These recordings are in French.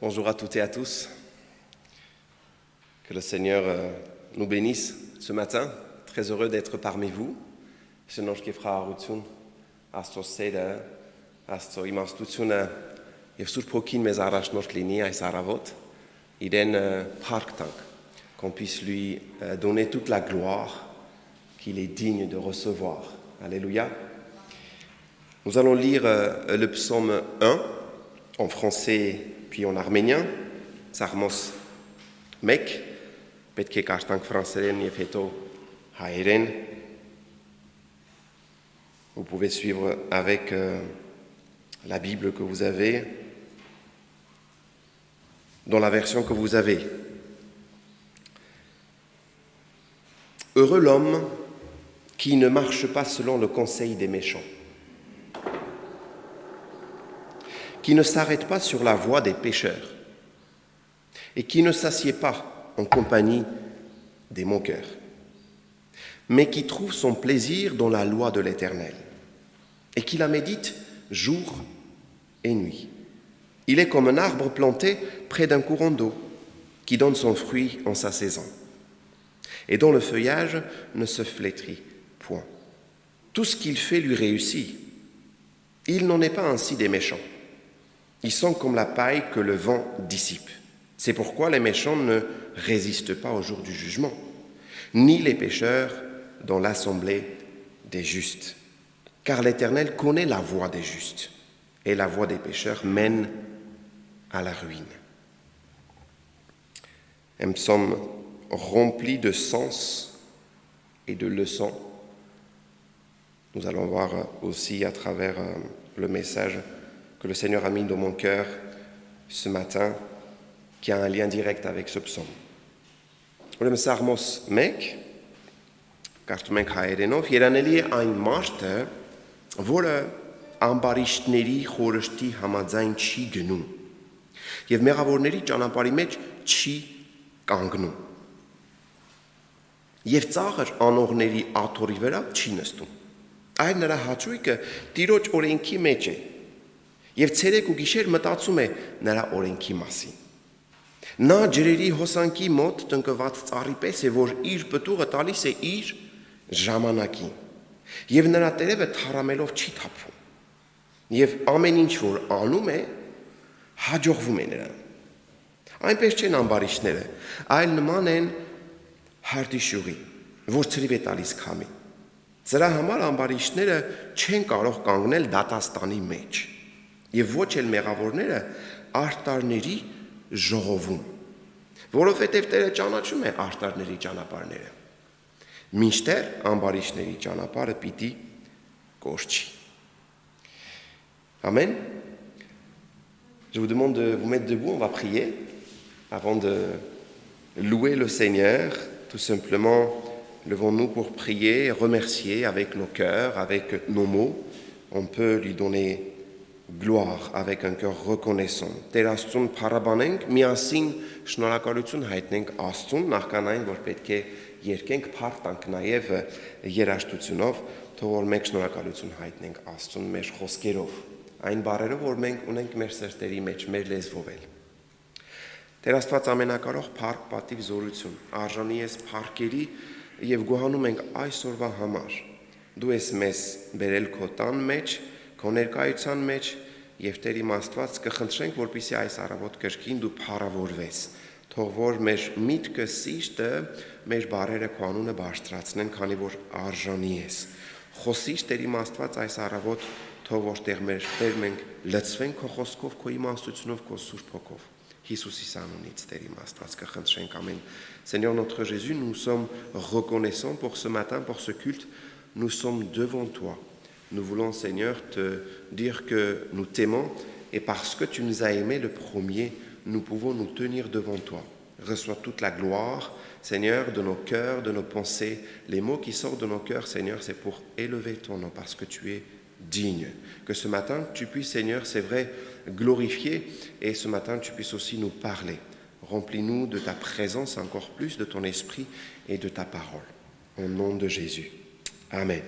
Bonjour à toutes et à tous. Que le Seigneur nous bénisse ce matin. Très heureux d'être parmi vous. Շնորհքիվխաղություն Աստծո Աստծո իմաստությունը եւ Սուրբ Հոգին մեզ առաջնորդ լինի այս առավոտ. Իրեն փառք տանք, qu'on puisse lui donner toute la gloire qu'il est digne de recevoir. Alléluia. Nous allons lire le psaume 1 en français puis en arménien. Սաղմոս 1 պետք է կարդանք ֆրանսերեն եւ հետո հայերեն. Vous pouvez suivre avec la Bible que vous avez, dans la version que vous avez. Heureux l'homme qui ne marche pas selon le conseil des méchants, qui ne s'arrête pas sur la voie des pécheurs et qui ne s'assied pas en compagnie des moqueurs, mais qui trouve son plaisir dans la loi de l'Éternel et qui la médite jour et nuit. Il est comme un arbre planté près d'un courant d'eau qui donne son fruit en sa saison et dont le feuillage ne se flétrit point. Tout ce qu'il fait lui réussit. Il n'en est pas ainsi des méchants. Ils sont comme la paille que le vent dissipe. C'est pourquoi les méchants ne résistent pas au jour du jugement, ni les pécheurs dans l'assemblée des justes. Car l'Éternel connaît la voie des justes, et la voie des pécheurs mène à la ruine. Un psaume rempli de sens et de leçons. Nous allons voir aussi à travers le message que le Seigneur a mis dans mon cœur ce matin, qui a un lien direct avec ce psaume. Ուրեմն Սաղմոս 1, կարդում ենք հայերենով, երանելի է այն մարդը, որը ամբարիշտների խորհրդի համաձայն չի գնում եւ մեղավորների ճանապարհի մեջ չի կանգնում եւ ծաղր անողների աթոռի վրա չի նստում, այլ նրա հաճույքը Տիրոջ օրենքի մեջ է եւ ցերեկ ու գիշեր մտածում է նրա օրենքի մասին։ Նա ջրերի հոսանքի մոտ տնկված ծառի պես է, որ իր պտուղը տալիս է իր ժամանակին եւ նրա տերևը թարամելով չի թափվում եւ ամեն ինչ որ անում է հաջողվում է նրան։ Այնպես չեն ամբարիշտները, այլ նման են հարտիշյուղի, որ ցրիվ է տալիս քամին։ Սրա համար ամբարիշտները չեն կարող կանգնել դատաստանի մեջ եւ ոչ էլ մեղավորները արտարների ժողովում, որովհետև Տերը ճանաչում է արտարների ճանապարհները, մինչդեռ ամբարիշտների ճանապարհը պիտի կորչի։ Amen. Je vous demande de vous mettre debout, on va prier avant de louer le Seigneur. Tout simplement, levons-nous pour prier et remercier avec nos cœurs, avec nos mots. On peut lui donner gloire avec un cœur reconnaissant. Տեր Աստծուն փառաբանենք, միասին շնորհակալություն հայտնենք Աստծուն, նախքան այն, որ պետք է երկենք, փառք տանք նաև երաժշտությունով, թող որ մենք շնորհակալություն հայտնենք Աստծուն մեր խոսքերով, այն բառերով, որ մենք ունենք մեր սրտերի մեջ, մեր լեզվով էլ։ Տեր Աստված ամենակարող, փառք, պատիվ, զորություն, արժանի ես փառքերի եւ գոհանում ենք այսօրվա համար։ Դու ես մեզ բերել քո տան մեջ, քո ներկայության մեջ եւ Տեր իմ Աստված կխնդրենք, որպեսզի այս առավոտ կրկին դու փառավորվես, թող որ մեր միտքը սիրտը, մեր բարերը քո անունը բարձրացնեն, քանի որ արժանի ես։ Խոսիր Տեր իմ Աստված այս առավոտ, թող որ Տեր մենք լցվենք քո խոսքով, քո իմաստությունով, քո Սուրբ Հոգով։ Հիսուսի անունից Տեր իմ Աստված կխնդրենք, ամեն։ Seigneur notre Jésus, nous sommes reconnaissants pour ce matin, pour ce culte. Nous sommes devant toi. Nous voulons, Seigneur, te dire que nous t'aimons et parce que tu nous as aimés le premier, nous pouvons nous tenir devant toi. Reçois toute la gloire, Seigneur, de nos cœurs, de nos pensées. Les mots qui sortent de nos cœurs, Seigneur, c'est pour élever ton nom parce que tu es digne. Que ce matin, tu puisses, Seigneur, c'est vrai, glorifier et ce matin, tu puisses aussi nous parler. Remplis-nous de ta présence encore plus, de ton esprit et de ta parole. Au nom de Jésus. Amen.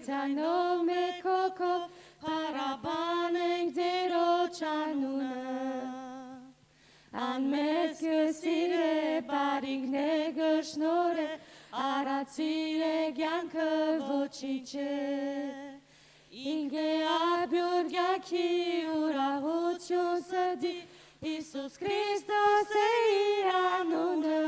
Megzano mekoko parabaneng dero chanuna. An meske sire barigne gesnore aratsire gyanke vocice. Inge abjurga ki ura hutjun sedi Isus Christus ei anuna.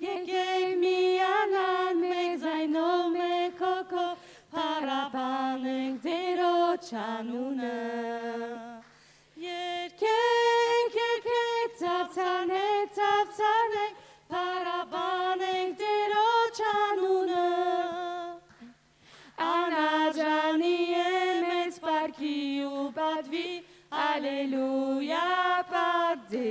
Je gave me anan megzaino mekoko parabaneng dero chanuna. Yerken taptane parabaneng dero chanuna. Anajani emet parki ubadvi Alleluia parderot.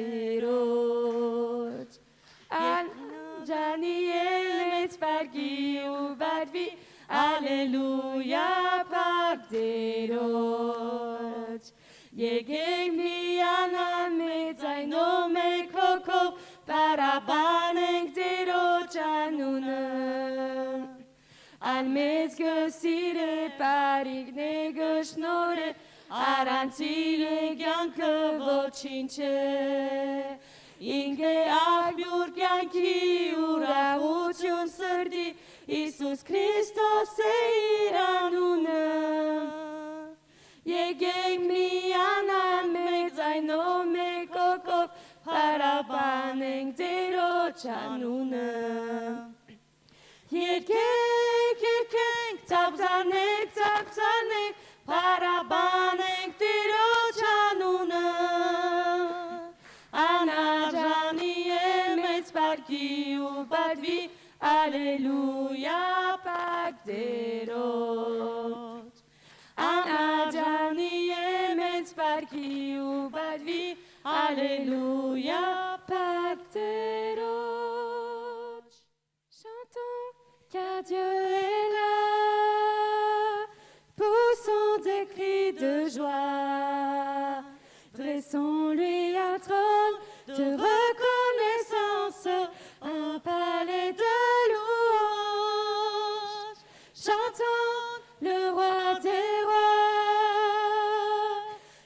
Anajani emet parki ubadvi Alleluia parderot. Yegemi anamet zaino mekoko parabaneng dero chanuna. Almezge sire parigne gesnore aransire gyanke vocince. Inge agbur gyanki ura uciun sărdi Isus Christos ei anuna. Yegemi anan megzaino mekoko parabaneng dero chanuna. Yerken tapzane parabaneng dero chanuna. Anajani emet parki ubadvi Alleluia parderot. Anajani emet parki ubadvi Alleluia parderot. Chantons car Dieu est là, poussons des cris de joie, dressons-lui un trône de reconnaissance, un palais de louange. Chantons le roi des rois,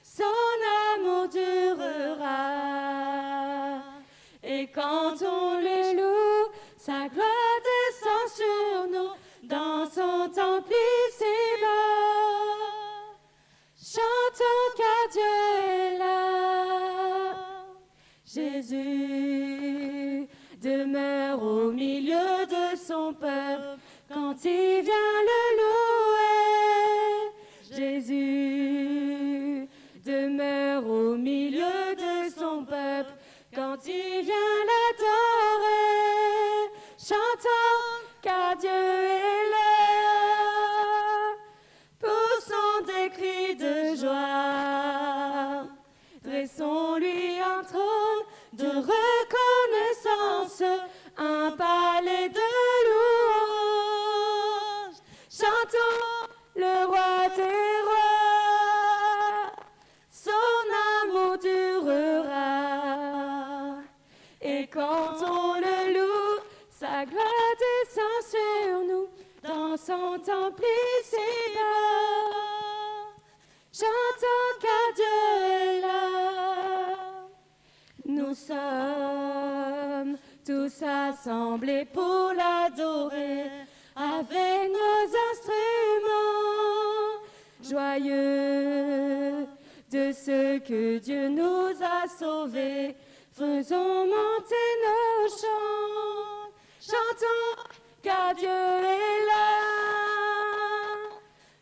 son amour durera, et quand on le loue, sa gloire descend sur nous, dans son temple ici-bas. Chantons car Dieu est là. Jésus demeure au milieu de son peuple quand il vient le louer. Jésus demeure au milieu de son peuple quand il vient l'adorer. Chantons car Dieu est là, poussons des cris de joie, dressons-lui un trône de reconnaissance, un palais de louange. Chantons le roi des rois, son amour durera, et quand on le loue, sa gloire descend sur nous, dans son temple ici-bas. Chantons car Dieu est là. Nous sommes tous assemblés pour l'adorer avec nos instruments, joyeux de ce que Dieu nous a sauvés. Faisons monter nos chants. Chantons car Dieu est là.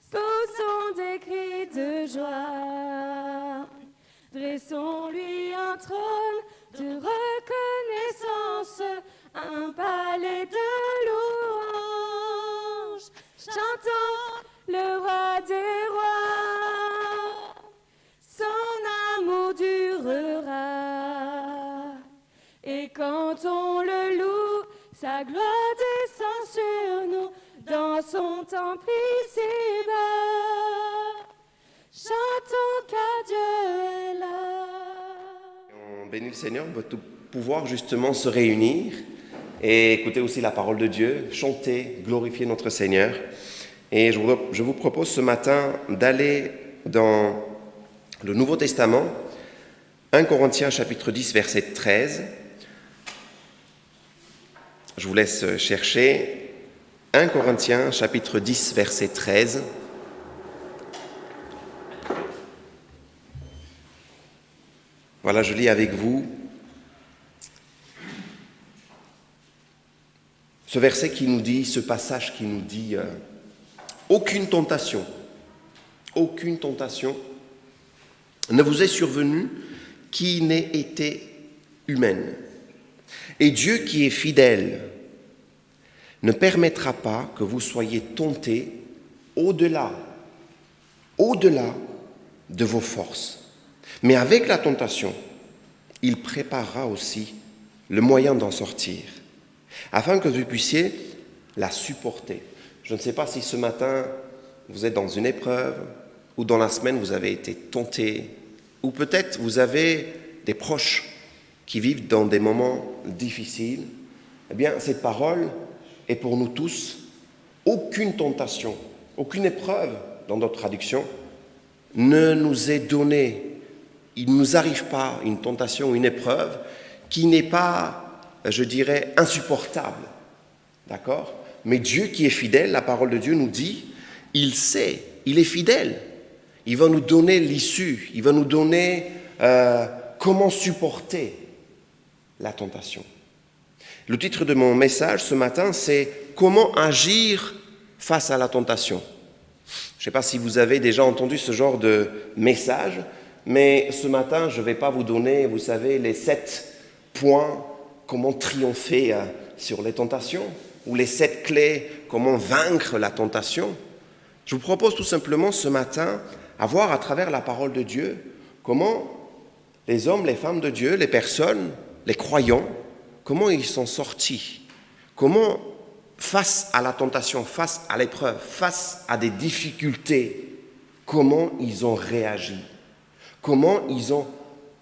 Poussons des cris de joie. Dressons-lui un trône de reconnaissance, un palais de louange. Chantons le roi des rois. Son amour durera. Et quand on le loue, sa gloire descend sur nous, dans son temple ici-bas. Chantons car Dieu est là. On bénit le Seigneur de pouvoir justement se réunir et écouter aussi la parole de Dieu, chanter, glorifier notre Seigneur. Et je vous propose ce matin d'aller dans le Nouveau Testament, 1 Corinthiens chapitre 10, verset 13. Je vous laisse chercher 1 Corinthiens chapitre 10, verset 13. Voilà, je lis avec vous ce verset qui nous dit, ce passage qui nous dit aucune tentation ne vous est survenue qui n'ait été humaine. Et Dieu qui est fidèle ne permettra pas que vous soyez tentés au-delà de vos forces. Mais avec la tentation, il préparera aussi le moyen d'en sortir, afin que vous puissiez la supporter. Je ne sais pas si ce matin, vous êtes dans une épreuve, ou dans la semaine, vous avez été tenté, ou peut-être vous avez des proches qui vivent dans des moments difficiles. Eh bien, cette parole est pour nous tous. Aucune tentation, aucune épreuve, dans notre traduction, ne nous est donnée. Il ne nous arrive pas une tentation ou une épreuve qui n'est pas, je dirais, insupportable. D'accord ? Mais Dieu qui est fidèle, la parole de Dieu nous dit, il sait, il est fidèle. Il va nous donner l'issue, il va nous donner comment supporter la tentation. Le titre de mon message ce matin, c'est « Comment agir face à la tentation ?» Je ne sais pas si vous avez déjà entendu ce genre de message, mais ce matin, je ne vais pas vous donner, vous savez, les 7 points, comment triompher sur les tentations, ou les 7 clés, comment vaincre la tentation. Je vous propose tout simplement ce matin à voir à travers la parole de Dieu comment les hommes, les femmes de Dieu, les personnes, les croyants, comment ils sont sortis, comment face à la tentation, face à l'épreuve, face à des difficultés, comment ils ont réagi. Comment ils ont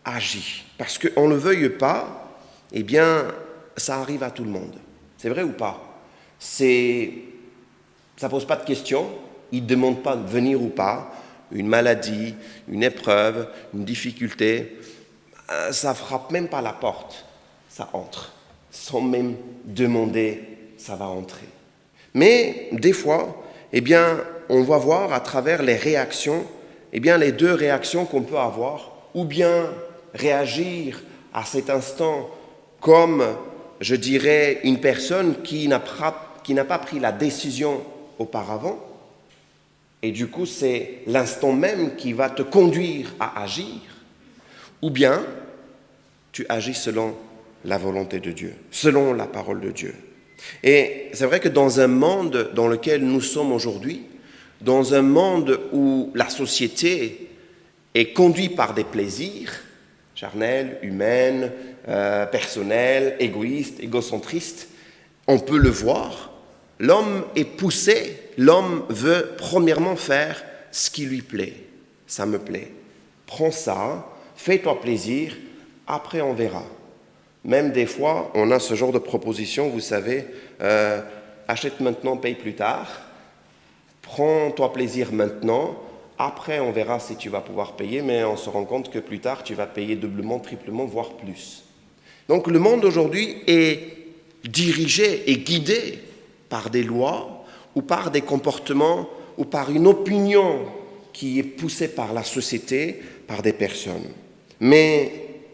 agi. Parce qu'on ne le veuille pas, eh bien, ça arrive à tout le monde. C'est vrai ou pas ? Ça ne pose pas de questions, ils ne demandent pas de venir ou pas. Une maladie, une épreuve, une difficulté, ça ne frappe même pas la porte, ça entre. Sans même demander, ça va entrer. Mais des fois, eh bien, on va voir à travers les réactions, eh bien, les 2 réactions qu'on peut avoir, ou bien réagir à cet instant comme, je dirais, une personne qui n'a pas pris la décision auparavant, et du coup, c'est l'instant même qui va te conduire à agir, ou bien tu agis selon la volonté de Dieu, selon la parole de Dieu. Et c'est vrai que dans un monde dans lequel nous sommes aujourd'hui, dans un monde où la société est conduite par des plaisirs charnels, humains, personnels, égoïstes, égocentristes, on peut le voir, l'homme est poussé, l'homme veut premièrement faire ce qui lui plaît. Ça me plaît. Prends ça, fais-toi plaisir, après on verra. Même des fois, on a ce genre de proposition, vous savez, achète maintenant, paye plus tard. Prends-toi plaisir maintenant, après on verra si tu vas pouvoir payer, mais on se rend compte que plus tard tu vas payer doublement, triplement, voire plus. Donc le monde aujourd'hui est dirigé et guidé par des lois ou par des comportements ou par une opinion qui est poussée par la société, par des personnes. Mais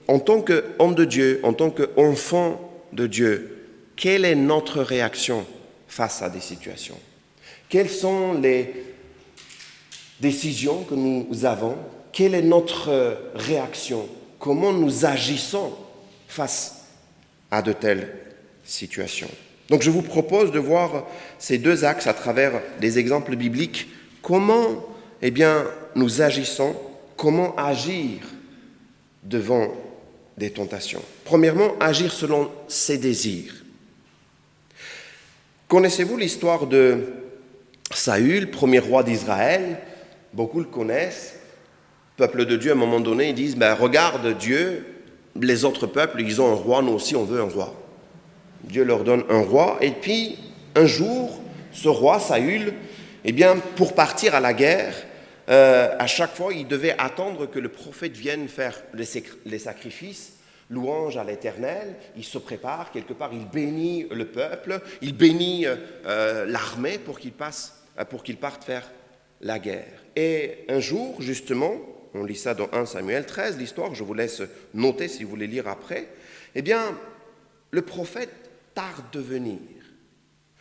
en tant qu'homme de Dieu, en tant qu'enfant de Dieu, quelle est notre réaction face à des situations ? Quelles sont les décisions que nous avons ? Quelle est notre réaction ? Comment nous agissons face à de telles situations ? Donc je vous propose de voir ces 2 axes à travers des exemples bibliques. Comment nous agissons ? Comment agir devant des tentations ? Premièrement, agir selon ses désirs. Connaissez-vous l'histoire de Saül, premier roi d'Israël ? Beaucoup le connaissent. Peuple de Dieu, à un moment donné, ils disent, regarde Dieu, les autres peuples, ils ont un roi, nous aussi on veut un roi. Dieu leur donne un roi, et puis un jour, ce roi, Saül, eh bien, pour partir à la guerre, à chaque fois, il devait attendre que le prophète vienne faire les sacrifices, louange à l'Éternel. Il se prépare, quelque part, il bénit le peuple, il bénit l'armée pour qu'ils partent faire la guerre. Et un jour, justement, on lit ça dans 1 Samuel 13, l'histoire, je vous laisse noter si vous voulez lire après, eh bien, le prophète tarde de venir.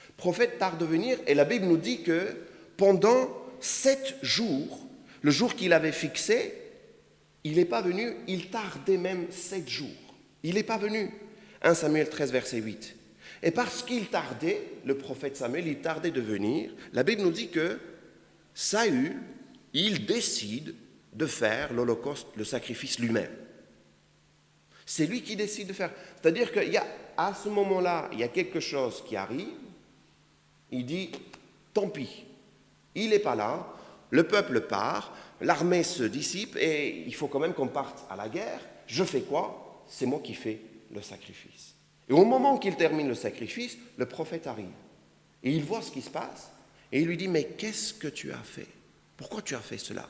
Le prophète tarde de venir, et la Bible nous dit que pendant 7 jours, le jour qu'il avait fixé, il n'est pas venu, il tardait même 7 jours. Il n'est pas venu. 1 Samuel 13, verset 8. Et parce qu'il tardait, le prophète Samuel, il tardait de venir, la Bible nous dit que Saül, il décide de faire l'holocauste, le sacrifice lui-même. C'est lui qui décide de faire. C'est-à-dire qu'à ce moment-là, il y a quelque chose qui arrive, il dit, tant pis, il n'est pas là, le peuple part, l'armée se dissipe et il faut quand même qu'on parte à la guerre. Je fais quoi? C'est moi qui fais le sacrifice. Et au moment qu'il termine le sacrifice, le prophète arrive. Et il voit ce qui se passe et il lui dit, mais qu'est-ce que tu as fait? Pourquoi tu as fait cela?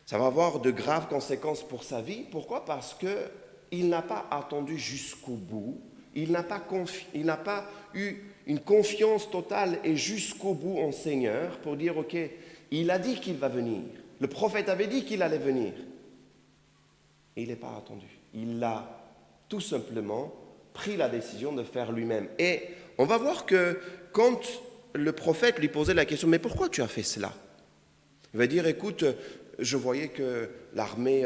Ça va avoir de graves conséquences pour sa vie. Pourquoi? Parce qu'il n'a pas attendu jusqu'au bout. Il n'a pas eu une confiance totale et jusqu'au bout en Seigneur pour dire, ok, il a dit qu'il va venir. Le prophète avait dit qu'il allait venir. Et il n'est pas attendu. Il a tout simplement pris la décision de faire lui-même. Et on va voir que quand le prophète lui posait la question, mais pourquoi tu as fait cela? Il va dire, écoute, je voyais que l'armée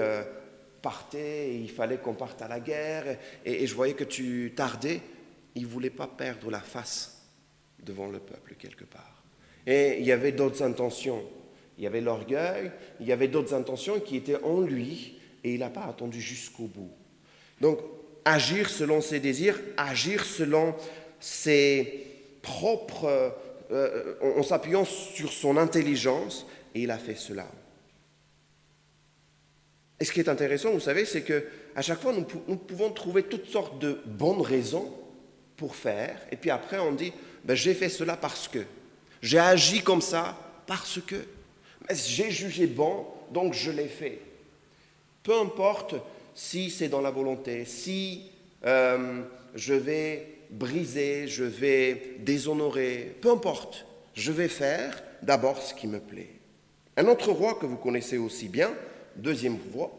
partait, et il fallait qu'on parte à la guerre, et je voyais que tu tardais. Il ne voulait pas perdre la face devant le peuple quelque part. Et il y avait d'autres intentions. Il y avait l'orgueil, il y avait d'autres intentions qui étaient en lui, et il n'a pas attendu jusqu'au bout. Donc, agir selon ses désirs, agir selon ses propres, en s'appuyant sur son intelligence, et il a fait cela. Et ce qui est intéressant, vous savez, c'est qu'à chaque fois, nous pouvons trouver toutes sortes de bonnes raisons pour faire, et puis après on dit, j'ai fait cela parce que, j'ai agi comme ça parce que, j'ai jugé bon, donc je l'ai fait. Peu importe si c'est dans la volonté, si je vais briser, je vais déshonorer, peu importe, je vais faire d'abord ce qui me plaît. Un autre roi que vous connaissez aussi bien, deuxième roi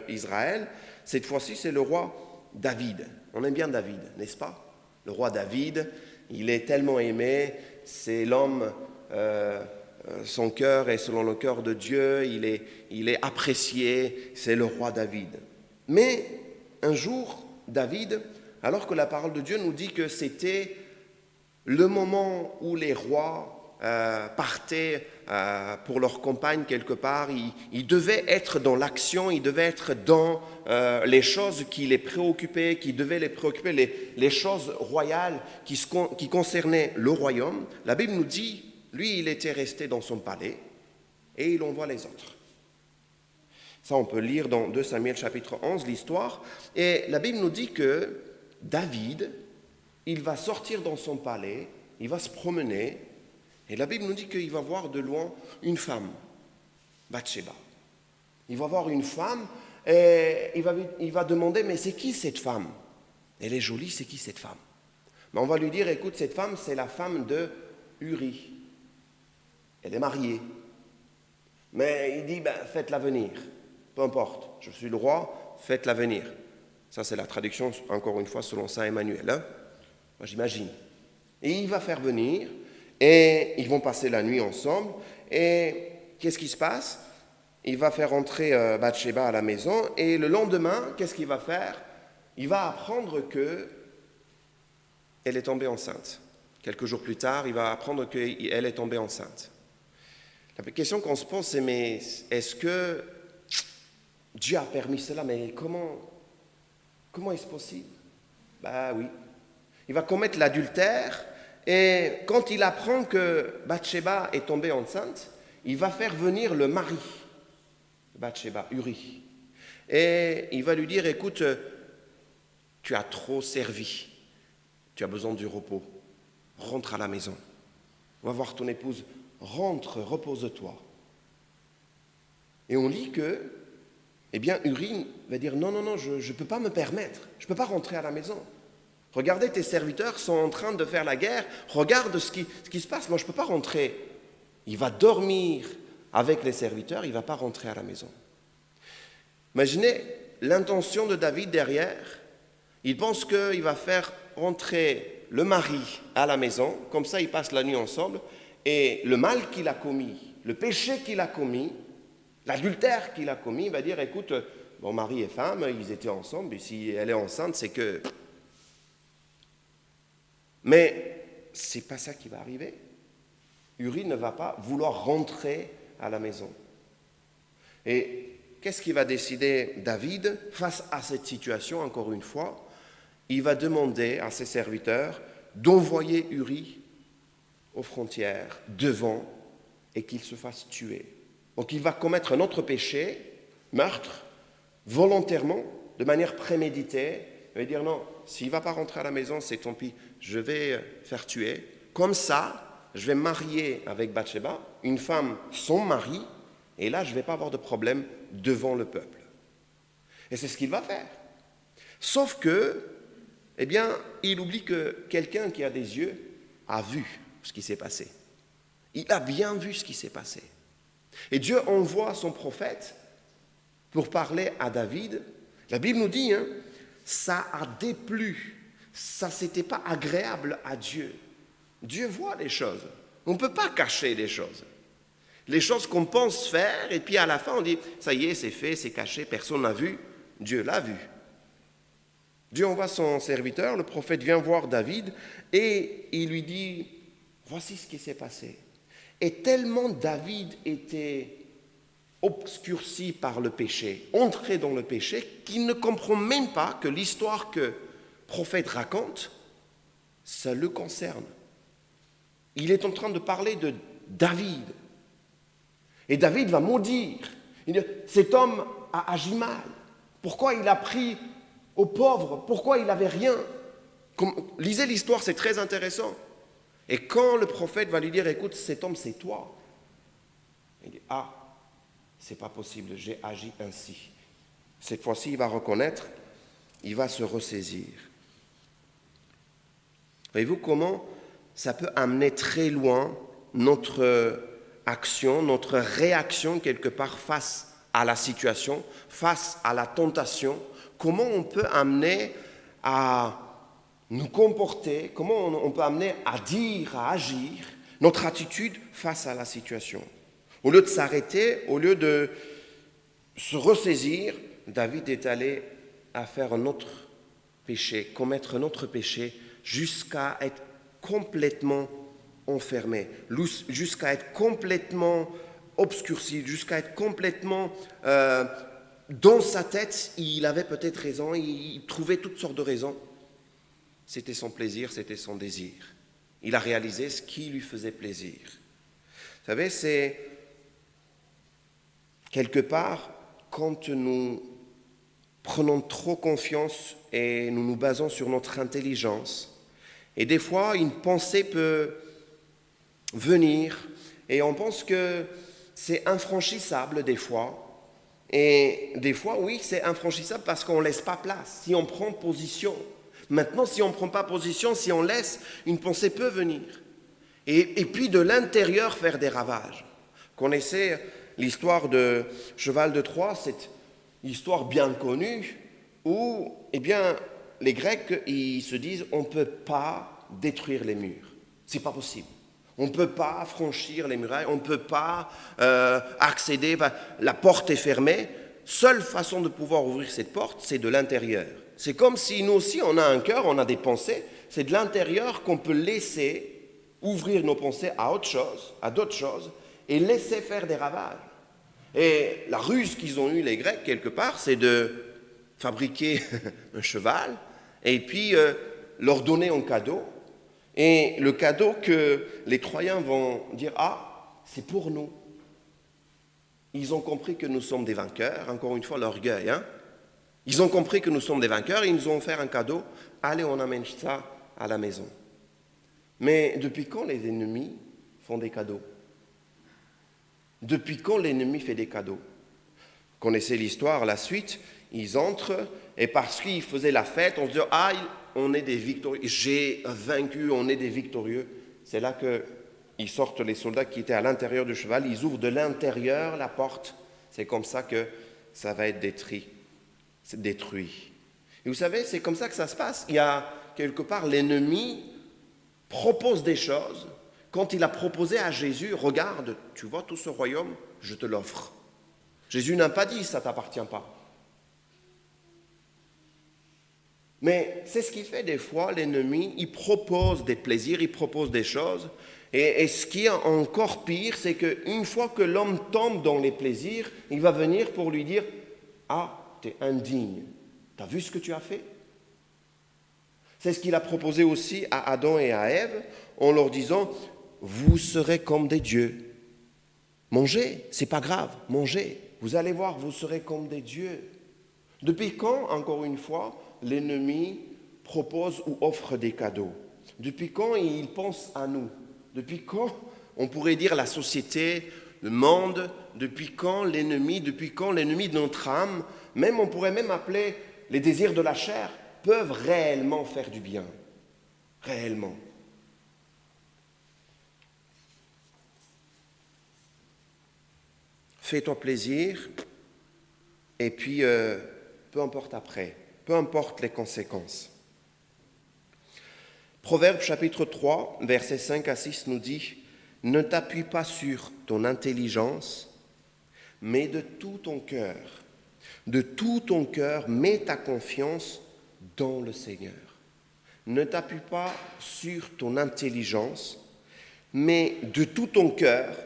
d'Israël, cette fois-ci c'est le roi David. On aime bien David, n'est-ce pas? Le roi David, il est tellement aimé, c'est l'homme, son cœur est selon le cœur de Dieu, il est apprécié, c'est le roi David. Mais un jour, David, alors que la parole de Dieu nous dit que c'était le moment où les rois partaient pour leur campagne quelque part, ils devaient être dans l'action, ils devaient être dans les choses qui les préoccupaient, qui devaient les préoccuper, les choses royales qui concernaient le royaume. La Bible nous dit, lui, il était resté dans son palais et il envoie les autres. Ça, on peut lire dans 2 Samuel chapitre 11 l'histoire. Et la Bible nous dit que David, il va sortir dans son palais, il va se promener, et la Bible nous dit qu'il va voir de loin une femme, Bathsheba. Il va voir une femme et il va demander, mais c'est qui cette femme? Elle est jolie, c'est qui cette femme? Mais on va lui dire, écoute, cette femme, c'est la femme de Uri. Elle est mariée. Mais il dit, faites-la venir. Peu importe, je suis le roi, faites-la venir. Ça, c'est la traduction, encore une fois, selon Saint Emmanuel. Moi, j'imagine. Et il va faire venir, et ils vont passer la nuit ensemble. Et qu'est-ce qui se passe? Il va faire entrer Bathsheba à la maison, et le lendemain, qu'est-ce qu'il va faire? Il va apprendre qu'elle est tombée enceinte. Quelques jours plus tard, il va apprendre qu'elle est tombée enceinte. La question qu'on se pose, c'est, mais est-ce que Dieu a permis cela? Mais comment est-ce possible? Oui. Il va commettre l'adultère, et quand il apprend que Bathsheba est tombée enceinte, il va faire venir le mari de Bathsheba, Uri. Et il va lui dire, écoute, tu as trop servi, tu as besoin du repos, rentre à la maison. Va voir ton épouse, rentre, repose-toi. Et on lit que, Uri va dire, non, je ne peux pas me permettre, je ne peux pas rentrer à la maison. Regardez, tes serviteurs sont en train de faire la guerre, regarde ce qui se passe, moi je ne peux pas rentrer. Il va dormir avec les serviteurs, il ne va pas rentrer à la maison. Imaginez l'intention de David derrière. Il pense qu'il va faire rentrer le mari à la maison, comme ça ils passent la nuit ensemble, et le mal qu'il a commis, le péché qu'il a commis, l'adultère qu'il a commis, il va dire, écoute, bon, mari et femme, ils étaient ensemble, et si elle est enceinte, c'est que... Mais ce n'est pas ça qui va arriver. Uri ne va pas vouloir rentrer à la maison. Et qu'est-ce qu'il va décider David face à cette situation, encore une fois? Il va demander à ses serviteurs d'envoyer Uri aux frontières, devant, et qu'il se fasse tuer. Donc il va commettre un autre péché, meurtre, volontairement, de manière préméditée. Il va dire non, s'il ne va pas rentrer à la maison, c'est tant pis, je vais faire tuer. Comme ça, je vais me marier avec Bathsheba, une femme son mari, et là, je ne vais pas avoir de problème devant le peuple. Et c'est ce qu'il va faire. Sauf que, il oublie que quelqu'un qui a des yeux a vu ce qui s'est passé. Il a bien vu ce qui s'est passé. Et Dieu envoie son prophète pour parler à David. La Bible nous dit, ça a déplu, ça n'était pas agréable à Dieu. Dieu voit les choses. On ne peut pas cacher les choses. Les choses qu'on pense faire, et puis à la fin on dit, ça y est, c'est fait, c'est caché, personne n'a vu. Dieu l'a vu. Dieu envoie son serviteur, le prophète vient voir David, et il lui dit, voici ce qui s'est passé. Et tellement David était obscurci par le péché, entré dans le péché, qu'il ne comprend même pas que l'histoire que le prophète raconte, ça le concerne. Il est en train de parler de David. Et David va maudire. Il dit, cet homme a agi mal. Pourquoi il a pris aux pauvres? Pourquoi il n'avait rien? Lisez l'histoire, c'est très intéressant. Et quand le prophète va lui dire, écoute, cet homme, c'est toi. Il dit, c'est pas possible, j'ai agi ainsi. Cette fois-ci, il va reconnaître, il va se ressaisir. Voyez-vous comment ça peut amener très loin notre action, notre réaction quelque part face à la situation, face à la tentation? Comment on peut amener à nous comporter, comment on peut amener à dire, à agir, notre attitude face à la situation. Au lieu de s'arrêter, au lieu de se ressaisir, David est allé à faire un autre péché, commettre un autre péché, jusqu'à être complètement enfermé, jusqu'à être complètement obscurci, jusqu'à être complètement... dans sa tête, il avait peut-être raison, il trouvait toutes sortes de raisons. C'était son plaisir, c'était son désir. Il a réalisé ce qui lui faisait plaisir. Vous savez, c'est quelque part, quand nous prenons trop confiance et nous nous basons sur notre intelligence, et des fois, une pensée peut venir, et on pense que c'est infranchissable des fois, et des fois, oui, c'est infranchissable parce qu'on ne laisse pas place, si on prend position. Maintenant, si on ne prend pas position, si on laisse, une pensée peut venir. Et puis de l'intérieur faire des ravages. Connaissez l'histoire de Cheval de Troie, cette histoire bien connue où, les Grecs, ils se disent, on ne peut pas détruire les murs. C'est pas possible. On ne peut pas franchir les murailles, on ne peut pas accéder, la porte est fermée. Seule façon de pouvoir ouvrir cette porte, c'est de l'intérieur. C'est comme si nous aussi, on a un cœur, on a des pensées, c'est de l'intérieur qu'on peut laisser ouvrir nos pensées à autre chose, à d'autres choses, et laisser faire des ravages. Et la ruse qu'ils ont eue, les Grecs, quelque part, c'est de fabriquer un cheval, et puis leur donner un cadeau, et le cadeau que les Troyens vont dire, c'est pour nous. Ils ont compris que nous sommes des vainqueurs, encore une fois l'orgueil, Ils ont compris que nous sommes des vainqueurs et ils nous ont offert un cadeau. Allez, on amène ça à la maison. Mais depuis quand les ennemis font des cadeaux? Depuis quand l'ennemi fait des cadeaux? Vous connaissez l'histoire, la suite, ils entrent et parce qu'ils faisaient la fête, on se dit « Ah, on est des victorieux, j'ai vaincu, on est des victorieux ». C'est là qu'ils sortent les soldats qui étaient à l'intérieur du cheval, ils ouvrent de l'intérieur la porte. C'est comme ça que ça va être détruit. Et vous savez, c'est comme ça que ça se passe. Il y a quelque part, l'ennemi propose des choses. Quand il a proposé à Jésus, regarde, tu vois tout ce royaume, je te l'offre. Jésus n'a pas dit, ça ne t'appartient pas. Mais c'est ce qu'il fait des fois, l'ennemi, il propose des plaisirs, il propose des choses. Et ce qui est encore pire, c'est qu'une fois que l'homme tombe dans les plaisirs, il va venir pour lui dire « Ah, tu es indigne, tu as vu ce que tu as fait ?» C'est ce qu'il a proposé aussi à Adam et à Ève en leur disant « Vous serez comme des dieux. Mangez, c'est pas grave, mangez. Vous allez voir, vous serez comme des dieux. » Depuis quand, encore une fois, l'ennemi propose ou offre des cadeaux? Depuis quand il pense à nous? Depuis quand, on pourrait dire, la société, le monde, depuis quand l'ennemi de notre âme, même on pourrait même appeler les désirs de la chair, peuvent réellement faire du bien? Réellement. Fais-toi plaisir, et puis peu importe après, peu importe les conséquences. Proverbe chapitre 3, versets 5 à 6 nous dit « Ne t'appuie pas sur ton intelligence, mais de tout ton cœur. De tout ton cœur, mets ta confiance dans le Seigneur. » Ne t'appuie pas sur ton intelligence, mais de tout ton cœur,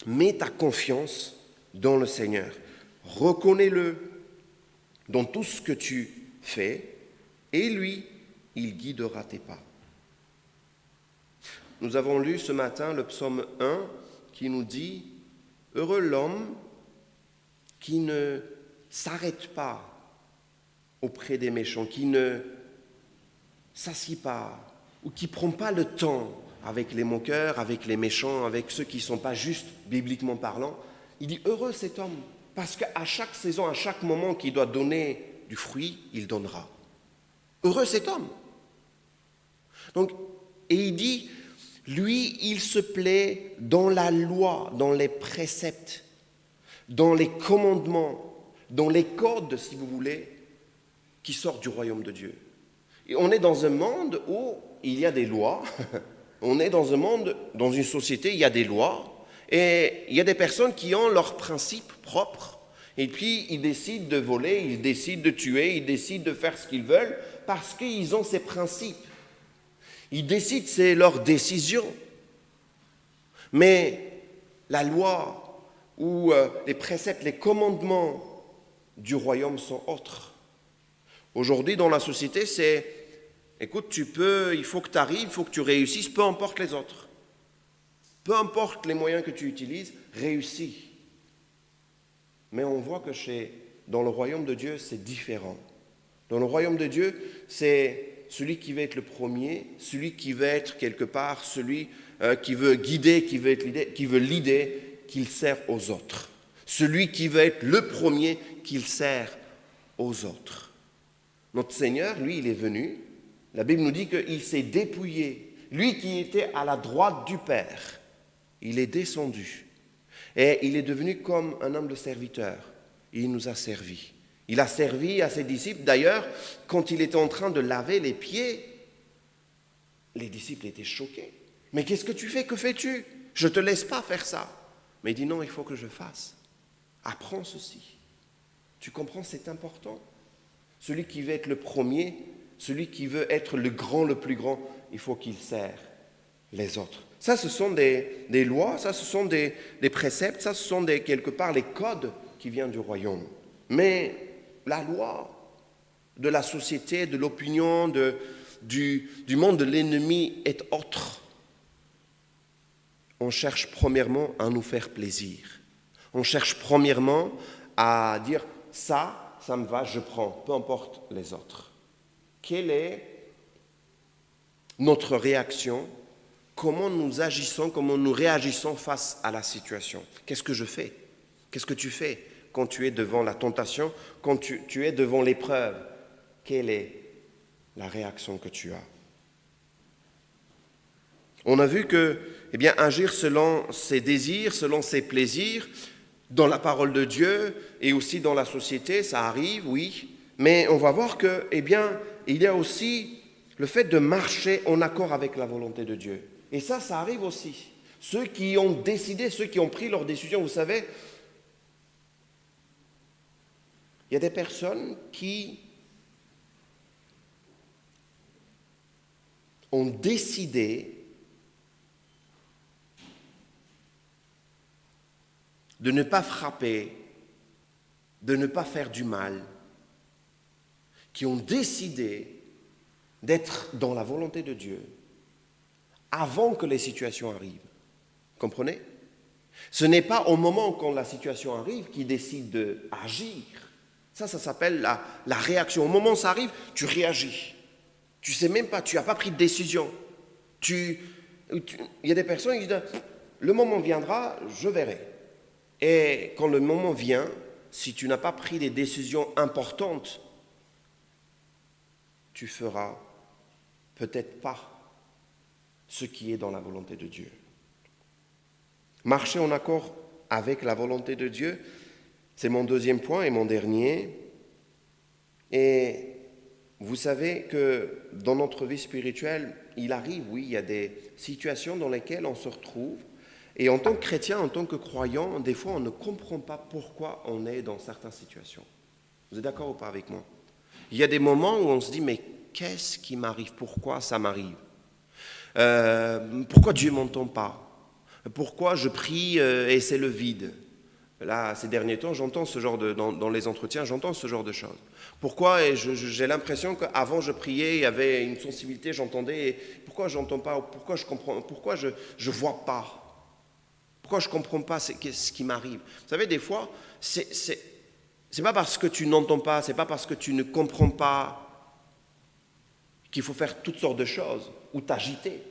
mets ta confiance dans le Seigneur. Reconnais-le dans tout ce que tu fais, et lui, il guidera tes pas. Nous avons lu ce matin le psaume 1 qui nous dit « Heureux l'homme qui ne s'arrête pas auprès des méchants, qui ne s'assied pas ou qui ne prend pas le temps avec les moqueurs, avec les méchants, avec ceux qui ne sont pas justes, bibliquement parlant. » Il dit « Heureux cet homme, parce qu'à chaque saison, à chaque moment qu'il doit donner du fruit, il donnera. » Heureux cet homme. Donc, et il dit, lui, il se plaît dans la loi, dans les préceptes, dans les commandements, dans les codes, si vous voulez, qui sortent du royaume de Dieu. Et on est dans un monde où il y a des lois, on est dans un monde, dans une société, il y a des lois, et il y a des personnes qui ont leurs principes propres, et puis ils décident de voler, ils décident de tuer, ils décident de faire ce qu'ils veulent, parce qu'ils ont ces principes. Ils décident, c'est leur décision. Mais la loi ou les préceptes, les commandements du royaume sont autres. Aujourd'hui, dans la société, c'est, écoute, il faut que tu arrives, il faut que tu réussisses, peu importe les autres. Peu importe les moyens que tu utilises, réussis. Mais on voit que dans le royaume de Dieu, c'est différent. Dans le royaume de Dieu, c'est celui qui veut être le premier, celui qui veut être quelque part, celui qui veut guider, qui veut leader, qu'il sert aux autres. Celui qui veut être le premier, qu'il sert aux autres. Notre Seigneur, lui, il est venu. La Bible nous dit qu'il s'est dépouillé. Lui qui était à la droite du Père, il est descendu. Et il est devenu comme un homme de serviteur. Il nous a servi. Il a servi à ses disciples. D'ailleurs, quand il était en train de laver les pieds, les disciples étaient choqués. « Mais qu'est-ce que tu fais? Que fais-tu? Je ne te laisse pas faire ça. » Mais il dit « Non, il faut que je fasse. Apprends ceci. » Tu comprends, c'est important. Celui qui veut être le premier, celui qui veut être le plus grand, il faut qu'il sert les autres. Ça, ce sont des lois, ça, ce sont des préceptes, ça, ce sont quelque part les codes qui viennent du royaume. Mais la loi de la société, de l'opinion, du monde de l'ennemi est autre. On cherche premièrement à nous faire plaisir. On cherche premièrement à dire ça, ça me va, je prends, peu importe les autres. Quelle est notre réaction? Comment nous agissons, comment nous réagissons face à la situation? Qu'est-ce que je fais? Qu'est-ce que tu fais quand tu es devant la tentation, quand tu es devant l'épreuve? Quelle est la réaction que tu as? On a vu que, agir selon ses désirs, selon ses plaisirs, dans la parole de Dieu et aussi dans la société, ça arrive, oui, mais on va voir que, il y a aussi le fait de marcher en accord avec la volonté de Dieu. Et ça arrive aussi. Ceux qui ont décidé, ceux qui ont pris leur décision, vous savez, il y a des personnes qui ont décidé de ne pas frapper, de ne pas faire du mal, qui ont décidé d'être dans la volonté de Dieu avant que les situations arrivent. Comprenez? Ce n'est pas au moment quand la situation arrive qu'ils décident d'agir. Ça s'appelle la réaction. Au moment où ça arrive, tu réagis. Tu ne sais même pas, tu n'as pas pris de décision. Il y a des personnes qui disent, le moment viendra, je verrai. Et quand le moment vient, si tu n'as pas pris des décisions importantes, tu feras peut-être pas ce qui est dans la volonté de Dieu. Marcher en accord avec la volonté de Dieu, c'est mon deuxième point et mon dernier. Et vous savez que dans notre vie spirituelle, il arrive, oui, il y a des situations dans lesquelles on se retrouve. Et en tant que chrétien, en tant que croyant, des fois, on ne comprend pas pourquoi on est dans certaines situations. Vous êtes d'accord ou pas avec moi? Il y a des moments où on se dit, mais qu'est-ce qui m'arrive? Pourquoi ça m'arrive? Pourquoi Dieu ne m'entend pas? Pourquoi je prie et c'est le vide? Là, ces derniers temps, j'entends ce genre dans les entretiens, j'entends ce genre de choses. Pourquoi j'ai l'impression qu'avant je priais, il y avait une sensibilité, j'entendais, et pourquoi je n'entends pas? Pourquoi je comprends? Pourquoi je ne vois pas? Pourquoi je ne comprends pas ce qui m'arrive? Vous savez, des fois, c'est pas parce que tu n'entends pas, c'est pas parce que tu ne comprends pas qu'il faut faire toutes sortes de choses ou t'agiter.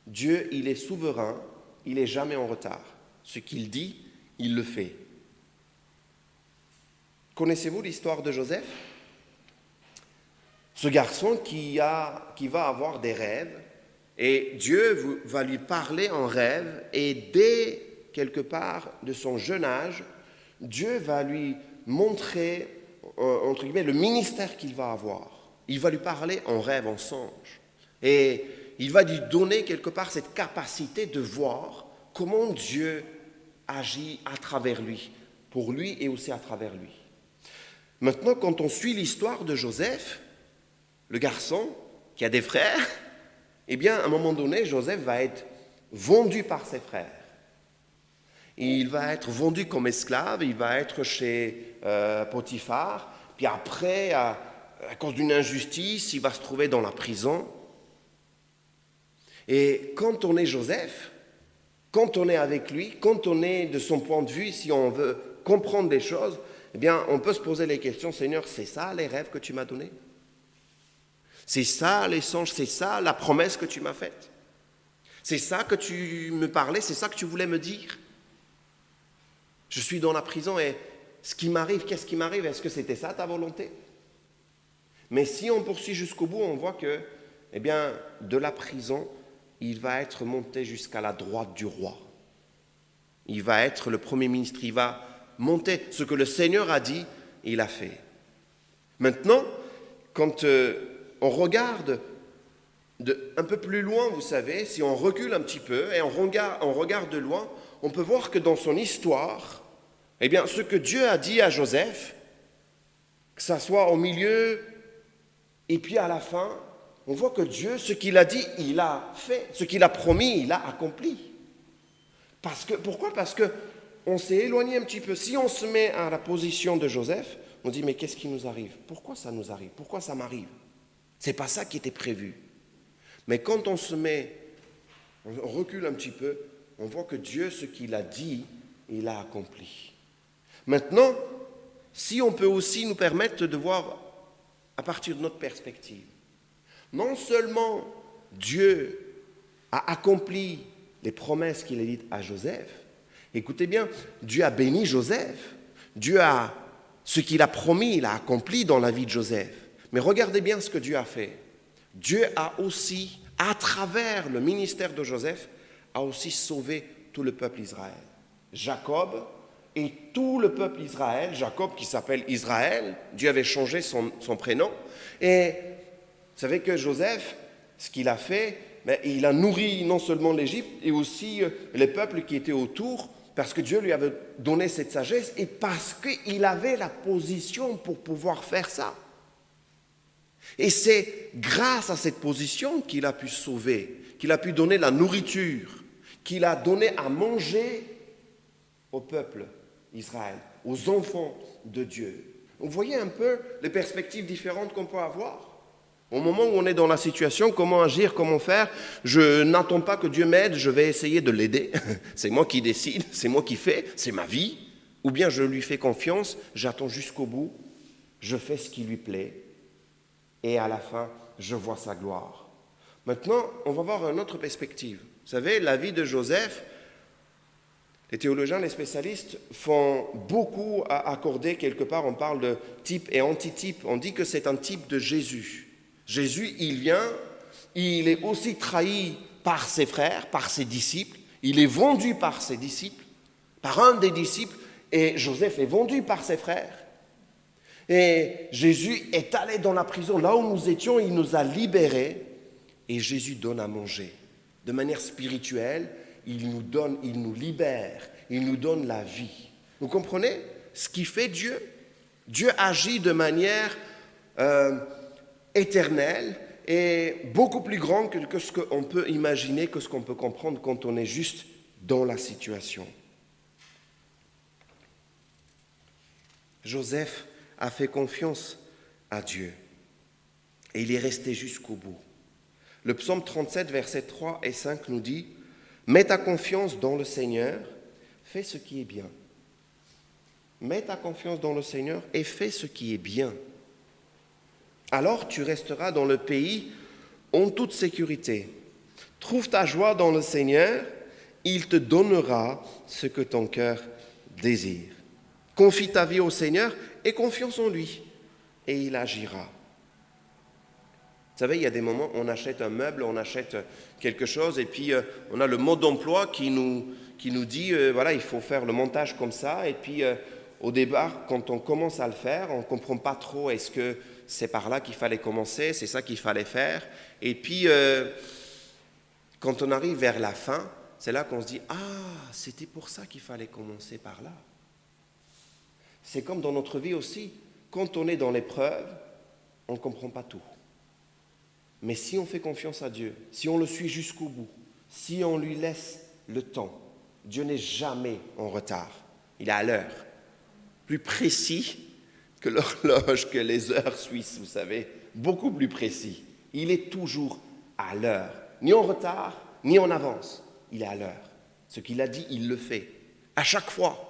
Dieu, il est souverain, il n'est jamais en retard. Ce qu'il dit, il le fait. Connaissez-vous l'histoire de Joseph? Ce garçon qui va avoir des rêves, et Dieu va lui parler en rêve, et dès quelque part de son jeune âge, Dieu va lui montrer, entre guillemets, le ministère qu'il va avoir. Il va lui parler en rêve, en songe. Et il va lui donner quelque part cette capacité de voir comment Dieu agit à travers lui, pour lui et aussi à travers lui. Maintenant, quand on suit l'histoire de Joseph, le garçon qui a des frères, à un moment donné, Joseph va être vendu par ses frères. Il va être vendu comme esclave, il va être chez Potiphar, puis après, à cause d'une injustice, il va se trouver dans la prison. Et quand on est Joseph, quand on est avec lui, quand on est de son point de vue, si on veut comprendre des choses, on peut se poser les questions, Seigneur, c'est ça les rêves que tu m'as donnés? C'est ça les songes, c'est ça la promesse que tu m'as faite? C'est ça que tu me parlais, c'est ça que tu voulais me dire? Je suis dans la prison et ce qui m'arrive, qu'est-ce qui m'arrive? Est-ce que c'était ça ta volonté? Mais si on poursuit jusqu'au bout, on voit que, de la prison, il va être monté jusqu'à la droite du roi. Il va être le premier ministre, il va monter. Ce que le Seigneur a dit, il a fait. Maintenant, quand on regarde un peu plus loin, vous savez, si on recule un petit peu et on regarde de loin, on peut voir que dans son histoire, ce que Dieu a dit à Joseph, que ça soit au milieu et puis à la fin, on voit que Dieu, ce qu'il a dit, il a fait. Ce qu'il a promis, il a accompli. Pourquoi? Parce qu'on s'est éloigné un petit peu. Si on se met à la position de Joseph, on dit, mais qu'est-ce qui nous arrive? Pourquoi ça nous arrive? Pourquoi ça m'arrive? Ce n'est pas ça qui était prévu. Mais quand on recule un petit peu, on voit que Dieu, ce qu'il a dit, il a accompli. Maintenant, si on peut aussi nous permettre de voir à partir de notre perspective. Non seulement Dieu a accompli les promesses qu'il a dites à Joseph, écoutez bien, Dieu a béni Joseph, ce qu'il a promis, il a accompli dans la vie de Joseph. Mais regardez bien ce que Dieu a fait. Dieu a aussi, à travers le ministère de Joseph, a aussi sauvé tout le peuple Israël. Jacob et tout le peuple Israël, Jacob qui s'appelle Israël, Dieu avait changé son prénom. Et vous savez que Joseph, ce qu'il a fait, il a nourri non seulement l'Égypte et aussi les peuples qui étaient autour, parce que Dieu lui avait donné cette sagesse et parce qu'il avait la position pour pouvoir faire ça. Et c'est grâce à cette position qu'il a pu sauver, qu'il a pu donner la nourriture, qu'il a donné à manger au peuple Israël, aux enfants de Dieu. Vous voyez un peu les perspectives différentes qu'on peut avoir. Au moment où on est dans la situation, comment agir, comment faire, je n'attends pas que Dieu m'aide, je vais essayer de l'aider. C'est moi qui décide, c'est moi qui fais, c'est ma vie. Ou bien je lui fais confiance, j'attends jusqu'au bout, je fais ce qui lui plaît. Et à la fin, je vois sa gloire. Maintenant, on va voir une autre perspective. Vous savez, la vie de Joseph, les théologiens, les spécialistes font beaucoup à accorder quelque part, on parle de type et antitype. On dit que c'est un type de Jésus. Jésus, il vient, il est aussi trahi par ses frères, par ses disciples. Il est vendu par ses disciples, par un des disciples, et Joseph est vendu par ses frères. Et Jésus est allé dans la prison, là où nous étions, il nous a libérés. Et Jésus donne à manger. De manière spirituelle, il nous donne, il nous libère, il nous donne la vie. Vous comprenez ce qui fait Dieu? Dieu agit de manière éternelle et beaucoup plus grande que ce qu'on peut imaginer, que ce qu'on peut comprendre quand on est juste dans la situation. Joseph a fait confiance à Dieu et il est resté jusqu'au bout. Le psaume 37, versets 3 et 5 nous dit « Mets ta confiance dans le Seigneur, fais ce qui est bien. » Mets ta confiance dans le Seigneur et fais ce qui est bien. Alors tu resteras dans le pays en toute sécurité. Trouve ta joie dans le Seigneur, il te donnera ce que ton cœur désire. Confie ta vie au Seigneur et confiance en lui, et il agira. Vous savez, il y a des moments où on achète un meuble, on achète quelque chose, et puis on a le mode d'emploi qui nous dit, voilà, il faut faire le montage comme ça, et puis au départ, quand on commence à le faire, on ne comprend pas trop, est-ce que c'est par là qu'il fallait commencer, c'est ça qu'il fallait faire, et puis quand on arrive vers la fin, c'est là qu'on se dit, ah, c'était pour ça qu'il fallait commencer par là. C'est comme dans notre vie aussi, quand on est dans l'épreuve, on ne comprend pas tout. Mais si on fait confiance à Dieu, si on le suit jusqu'au bout, si on lui laisse le temps, Dieu n'est jamais en retard. Il est à l'heure. Plus précis que l'horloge, que les heures suisses, vous savez. Beaucoup plus précis. Il est toujours à l'heure. Ni en retard, ni en avance. Il est à l'heure. Ce qu'il a dit, il le fait. À chaque fois.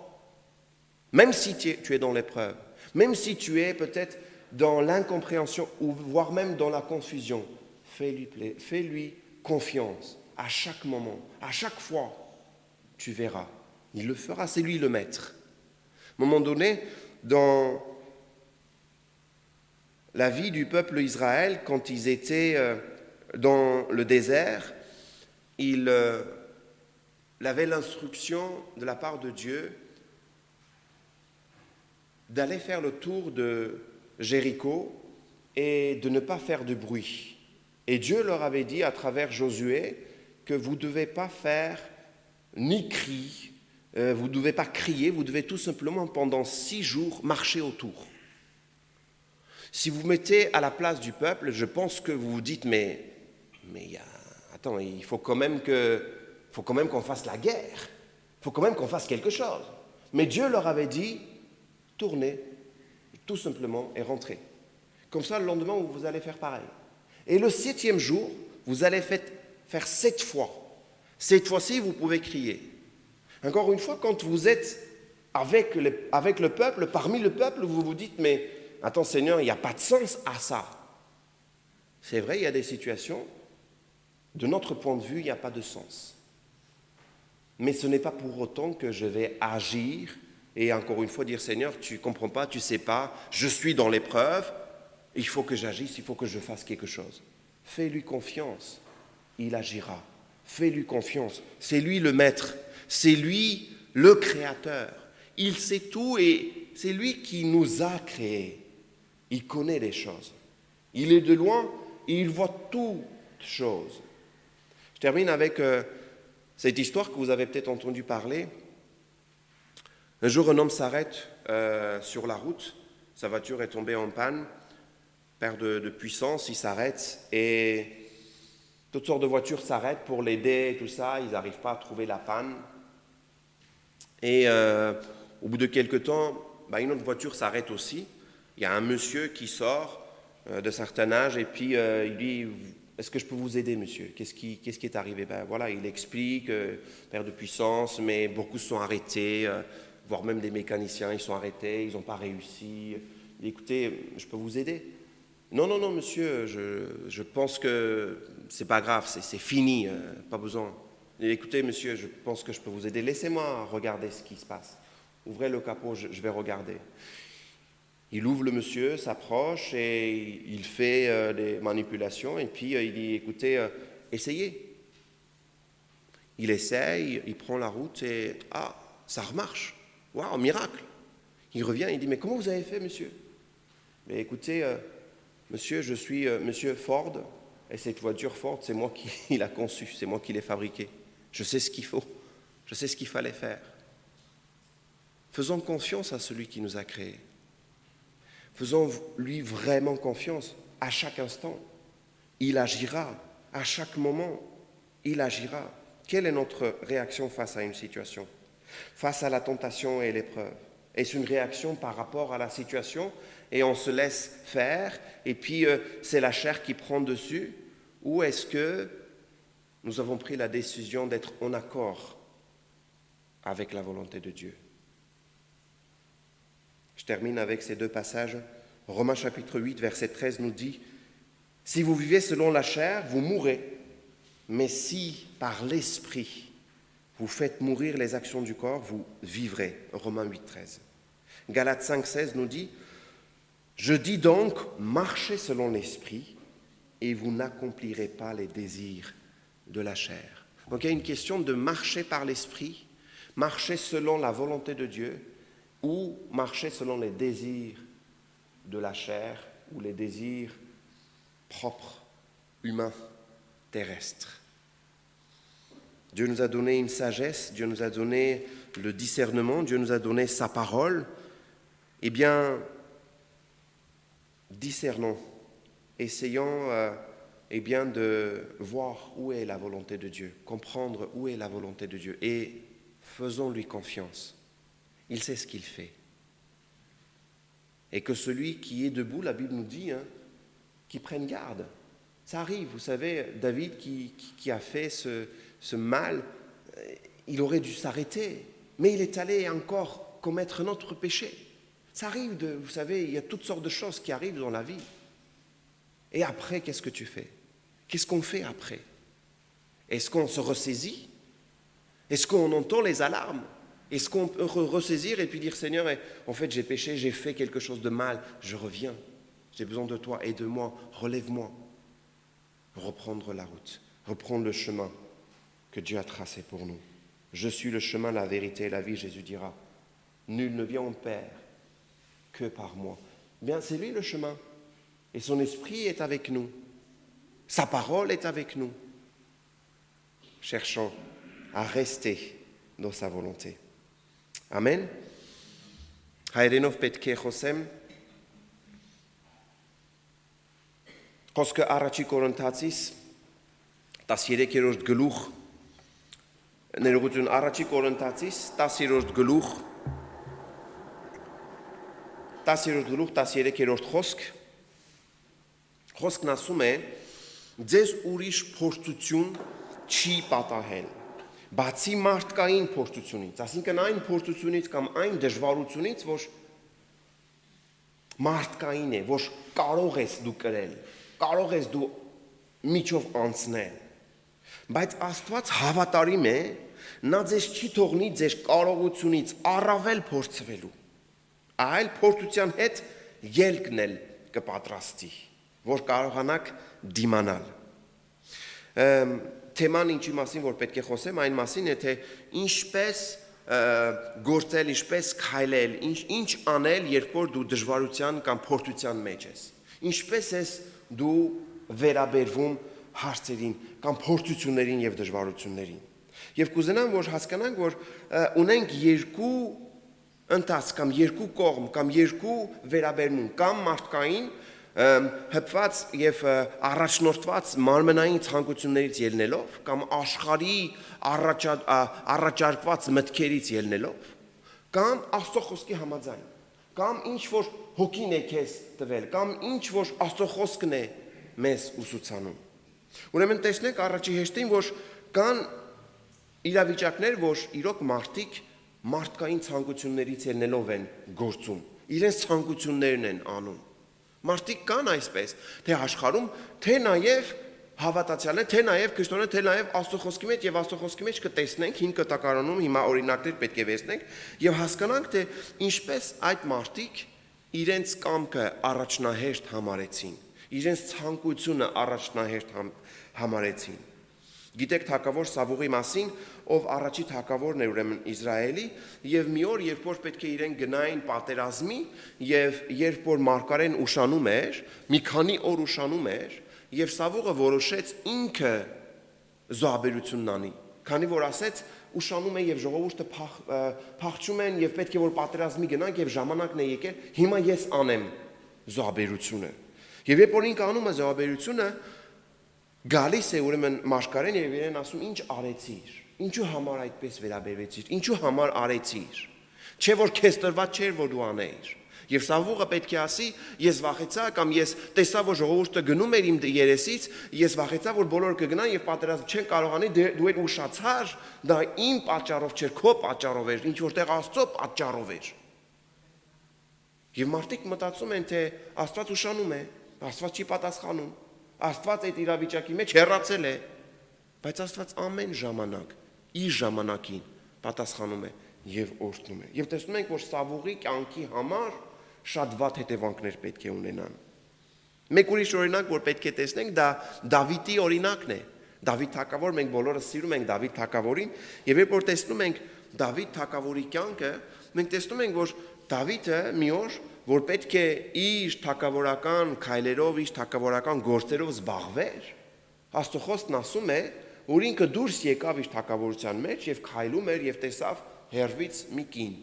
Même si tu es dans l'épreuve, même si tu es peut-être dans l'incompréhension ou voire même dans la confusion, fais-lui confiance à chaque moment, à chaque fois, tu verras. Il le fera, c'est lui le maître. À un moment donné, dans la vie du peuple Israël, quand ils étaient dans le désert, il avait l'instruction de la part de Dieu d'aller faire le tour de Jéricho et de ne pas faire de bruit. Et Dieu leur avait dit à travers Josué que vous ne devez pas faire ni cri, vous ne devez pas crier, vous devez tout simplement pendant 6 jours marcher autour. Si vous mettez à la place du peuple, je pense que vous vous dites, mais attends, il faut quand même qu'on fasse la guerre, il faut quand même qu'on fasse quelque chose. Mais Dieu leur avait dit, tournez, tout simplement, et rentrez. Comme ça, le lendemain, vous allez faire pareil. Et le 7e jour, vous allez faire 7 fois. Cette fois-ci, vous pouvez crier. Encore une fois, quand vous êtes avec le peuple, parmi le peuple, vous vous dites, mais attends Seigneur, il n'y a pas de sens à ça. C'est vrai, il y a des situations, de notre point de vue, il n'y a pas de sens. Mais ce n'est pas pour autant que je vais agir et encore une fois dire, Seigneur, tu ne comprends pas, tu ne sais pas, je suis dans l'épreuve, il faut que j'agisse, il faut que je fasse quelque chose. Fais-lui confiance, il agira. Fais-lui confiance, c'est lui le maître, c'est lui le créateur. Il sait tout et c'est lui qui nous a créés. Il connaît les choses. Il est de loin et il voit toutes choses. Je termine avec cette histoire que vous avez peut-être entendu parler. Un jour, un homme s'arrête sur la route. Sa voiture est tombée en panne, perd de puissance, il s'arrête et toutes sortes de voitures s'arrêtent pour l'aider, tout ça. Ils n'arrivent pas à trouver la panne. Et au bout de quelques temps, une autre voiture s'arrête aussi. Il y a un monsieur qui sort de certain âge et puis il dit « Est-ce que je peux vous aider, monsieur? Qu'est-ce qui est arrivé ?» Voilà, il explique, perte de puissance, mais beaucoup se sont arrêtés, voire même des mécaniciens, ils sont arrêtés, ils n'ont pas réussi. Il dit, écoutez, je peux vous aider? Non, monsieur, je pense que c'est pas grave, c'est fini, pas besoin. Et écoutez, monsieur, je pense que je peux vous aider. Laissez-moi regarder ce qui se passe. Ouvrez le capot, je vais regarder. Il ouvre le monsieur, s'approche et il fait des manipulations. Et puis il dit, écoutez, essayez. Il essaye, il prend la route et ça remarche. Waouh, miracle. Il revient, il dit, mais comment vous avez fait, monsieur? Mais écoutez, monsieur, je suis monsieur Ford. Et cette voiture Ford, c'est moi qui l'ai conçue, c'est moi qui l'ai fabriquée. Je sais ce qu'il faut, je sais ce qu'il fallait faire. Faisons confiance à celui qui nous a créés. Faisons-lui vraiment confiance à chaque instant. Il agira, à chaque moment, il agira. Quelle est notre réaction face à une situation? Face à la tentation et l'épreuve? Est-ce une réaction par rapport à la situation et on se laisse faire et puis c'est la chair qui prend dessus? Ou est-ce que nous avons pris la décision d'être en accord avec la volonté de Dieu? Je termine avec ces deux passages. Romains chapitre 8, verset 13 nous dit « Si vous vivez selon la chair, vous mourrez. Mais si par l'esprit vous faites mourir les actions du corps, vous vivrez. » Romains 8, 13. Galates 5, 16 nous dit « Je dis donc, marchez selon l'esprit et vous n'accomplirez pas les désirs de la chair. » Donc il y a une question de marcher par l'esprit, marcher selon la volonté de Dieu ou marcher selon les désirs de la chair ou les désirs propres, humains, terrestres. Dieu nous a donné une sagesse, Dieu nous a donné le discernement, Dieu nous a donné sa parole. Eh bien, discernons, essayons de voir où est la volonté de Dieu, comprendre où est la volonté de Dieu et faisons-lui confiance. Il sait ce qu'il fait. Et que celui qui est debout, la Bible nous dit, qu'il prenne garde. Ça arrive, vous savez, David qui a fait ce mal, il aurait dû s'arrêter, mais il est allé encore commettre un autre péché. Ça arrive, vous savez, il y a toutes sortes de choses qui arrivent dans la vie. Et après, qu'est-ce que tu fais? Qu'est-ce qu'on fait après? Est-ce qu'on se ressaisit? Est-ce qu'on entend les alarmes? Est-ce qu'on peut ressaisir et puis dire, Seigneur, en fait j'ai péché, j'ai fait quelque chose de mal, je reviens, j'ai besoin de toi, aide-moi, relève-moi. Reprendre la route, reprendre le chemin que Dieu a tracé pour nous. Je suis le chemin, la vérité et la vie, Jésus dira. Nul ne vient au Père que par moi. Bien, c'est lui le chemin. Et son esprit est avec nous. Sa parole est avec nous. Cherchons à rester dans sa volonté. Amen. Hayrenov petke chosem. Խոսքը առաջի Կորինթացիս 13-րդ գլուխ ներողություն առաջի Կորինթացիս 10-րդ գլուխ 13-րդ խոսքն ասում է ձեզ ուրիշ փորձություն չի պատահել բացի մարդկային փորձությունից, այսինքն այն փորձությունից կամ այն դժվարությունից, որ մարդկային է, որ կարող ես դու կրել, կարող ես դու միջով անցնել, բայց Աստված հավատարիմ է, նա ձեզ չի թողնի ձեր կարողությունից առավել փորձվելու, այլ փորձության հետ ելքն էլ կպատրաստի, որ կարողանաք դիմանալ։ Թեման ինչի մասին, որ պետք է խոսեմ, այն մասին է, թե ինչպես գործել, ինչպես քայլել, ինչ անել, երբ որ դու դժվարության կամ փորձության մեջ ես։ Ինչպես ես դու վերաբերվում հարցերին կամ փորձություններին եւ դժվարություններին։ Եվ կուզենամ, որ հասկանանք, որ ունենք երկու ընթաց կամ երկու կողմ կամ երկու վերաբերմունք, կամ մարդկային հպված եւ առաջնորդված մարմնային ցանկություններից ելնելով կամ աշխարհի առաջարկված մտքերից ելնելով կամ Աստծո խոսքի համաձայն կամ ինչ որ հոգին է քեզ տվել կամ ինչ որ Աստծո խոսքն է մեզ ուսուցանում։ Ուրեմն տեսնենք առաջի հեշտին, որ կան իրավիճակներ, որ իրոք մարդիկ մարդկային ցանկություններից ելնելով են գործում, իրենց ցանկություններն են անում։ Մարդիկ կան այսպես, թե աշխարհում, թե նաև հավատացյալներ, թե նաև քրիստոնյաներ, թե նաև Աստծո խոսքի մեջ եւ Աստծո խոսքի մեջ կտեսնենք հին կտակարանում, հիմա օրինակներ պետք է վերցնենք եւ հասկանանք, թե ինչպես այդ մարդիկ իրենց կամքը առաջնահերթ համարեցին, իրենց ցանկությունը առաջնահերթ համարեցին։ Գիտեք թագավոր Սավուղի մասին, ով առաջի թագավորն էր ուրեմն Իսրայելի, եւ մի օր, երբ որ պետք է իրեն գնային պատերազմի, եւ երբ որ մարգարեն ուշանում էր, մի քանի օր ուշանում էր, եւ Սավուղը որոշեց ինքը զոհաբերությունն անի, քանի որ ասեց ուշանում է եւ ժողովուրդը փախչում են եւ պետք է որ պատերազմի գնանք եւ ժամանակն է եկել, հիմա ես անեմ զոհաբերությունը։ Եվ երբ որ ինքը անում է զոհաբերությունը, գալիս է ուրեմն մարգարեն եւ իրեն ասում ինչ արեցիր, ինչու համար այդպես վերաբերվեցիր, ինչու համար արեցիր, չէ որ քեզ տրված չէր որ դու անեիր։ Եվ Սավուղը պետք է ասի, ես վախեցա կամ ես տեսա որ ժողովուրդը գնում էր իմ երեսից, ես վախեցա որ բոլորը կգնան եւ պատերազմ չեն կարողանի, դու էլ ուշացար, դա իմ պատճառով չէր, քո պատճառով էր, ինչ որտեղ Աստծո պատճառով էր։ Եվ մարդիկ մտածում են, թե Աստված ուշանում է, Աստված չի պատասխանում, Աստված այդ իրավիճակի մեջ հեռացել է, բայց Աստված ամեն ժամանակ իր ժամանակին պատասխանում է եւ օրհնում է։ Եվ տեսնում ենք, որ Սավուղի կյանքի համար շատ վատ հետևանքներ պետք է ունենան։ Մեկ ուրիշ օրինակ, որ պետք է տեսնենք, դա Դավիթի օրինակն է։ Դավիթ թագավոր, մենք բոլորս սիրում ենք Դավիթ թագավորին, եւ երբ որ տեսնում ենք Դավիթ թագավորի կյանքը, մենք տեսնում ենք, որ Դավիթը մի օր, որ պետք է իր թագավորական քայլերով, իր թագավորական գործերով զբաղվեր, Աստծո խոսքն ասում է, որ ինքը դուրս եկավ իր թագավորության մեջ եւ քայլում էր եւ տեսավ հերվից մի կին,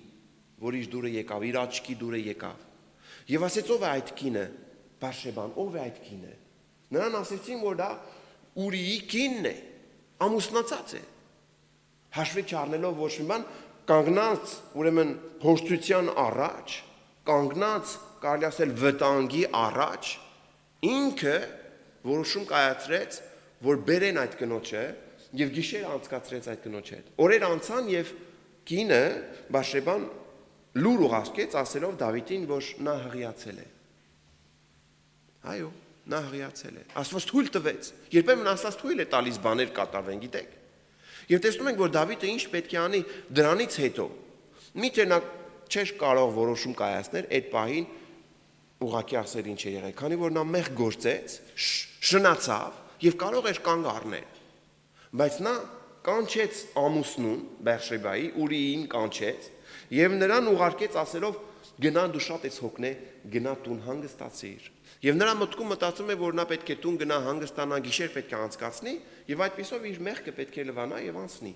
որ իր դուրը եկավ, իր աչքի դուրը եկավ։ Եվ ասեց ով է այդ կինը, Բարշեբան, ով է այդ կինը։ Նրան ասեցին, որ դա Ուրիի կինն է, ամուսնացած է։ Հաշվի չառնելով ոչ մի բան, կանգնած ուրեմն փորձության առաջ, կանգնած կարելի ասել վտանգի առաջ, ինքը որոշում կայացրեց, որ բերեն այդ կնոջը եւ գիշեր անցկացրեց այդ կնոջ հետ։ Օրեր անցան եւ կինը Բաշեբան լուր ուղարկեց ասելով Դավիթին, որ նա հղիացել է։ Այո, նա հղիացել է։ Աստված թույլ տվեց։ Երբեմն Աստված թույլ է տալիս բաներ կատարվեն, գիտեք։ Եվ տեսնում ենք, որ Դավիթը ինչ պետք է անի դրանից հետո։ Միթե նա չէր կարող որոշում կայացնել այդ պահին ուղակի ասել ինչ է եղել, քանի որ նա մեղ գործեց, շնացավ եւ կարող էր կանգ առնել։ Բայց նա կանչեց ամուսնուն Բերշեբայի, Ուրիին կանչեց եւ նրան ուղարկեց ասելով գնա դու շատ ես հոգնե, գնա տուն հանգստացիր։ Եվ նրա մտքում մտածում է, որ նա պետք է տուն գնա հանգստանա, գիշեր պետք է անցկացնի եւ այդպեսով իր մեղքը պետք է լվանա եւ անցնի։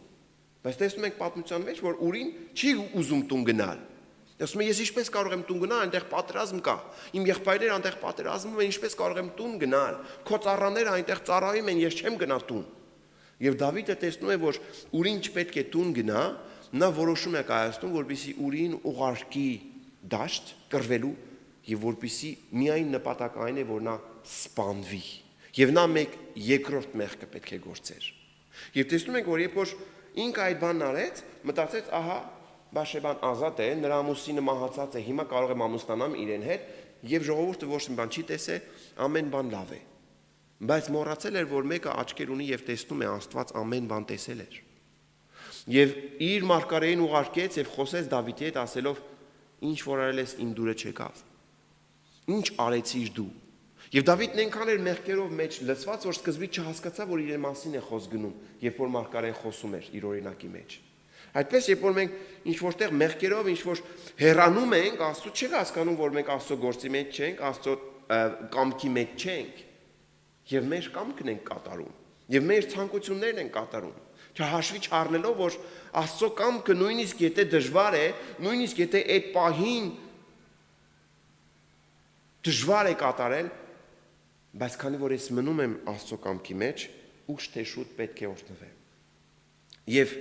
Բայց տեսնում ենք պատմության մեջ, որ Ուրին չի ուզում տուն գնալ։ Ասում է ես ինչպես կարող եմ տուն գնալ, այնտեղ պատերազմ կա։ Իմ եղբայրները այնտեղ պատերազմում են, ինչպես կարող եմ տուն գնալ։ Քո ծառաները այնտեղ ծառայում են, ես չեմ գնա տուն։ Եվ Դավիթը տեսնում է, որ Ուրին չպետք է տուն գնա, նա որոշում է կայացնում, որպեսզի Ուրին ուղարկի դաշտ կռվելու եւ որպեսզի միայն նպատակը այն է, որ նա սպանվի։ Եվ նա մեկ երկրորդ մեղքը պետք է գործեր։ Եվ տեսնում ենք, որ երբ որ ինքը այդ բանն արեց, մտածեց, ահա, Բաշեբան ազատ է, նրա ամուսինը մահացած է, հիմա կարող եմ ամուսնանամ իրեն հետ, եւ ժողովուրդը ոչ մի բան չի տեսել, ամեն բան լավ է։ Բայց մոռացել էր, որ մեկը աչքեր ունի եւ տեսնում է, Աստված ամեն բան տեսել էր։ Եվ իր մարգարեին ուղարկեց եւ խոսեց Դավիթի հետ ասելով. «Ինչ որ արել ես իմ դուրը չեկավ։ Ինչ արեցիր դու»։ Եվ Դավիթն այնքան էր մեղքերով մեջ լցված, որ սկզբից չհասկացավ, որ իր մասին է խոսք գնում, երբ որ մարգարեն խոսում էր իր օրինակի մեջ։ Այդպես, երբ որ մենք ինչ-որտեղ մեղքերով ինչ-որ հեռանում ենք, Աստծո չի հասկանում, որ մենք Աստծո գործի մեջ չենք, Աստծո կամքի մեջ չենք, եւ մեր կամքն ենք կատարում, եւ մեր ցանկություններն են կատարում։ Չհաշվի չառնելով, որ Աստծո կամքը նույնիսկ եթե դժվար է, նույնիսկ եթե այդ պահին դժվար է կատարել, բայց քանի որ ես մնում եմ Աստծո կամքի մեջ, ուշ թե շուտ պետք է օրհնվեմ։ Եվ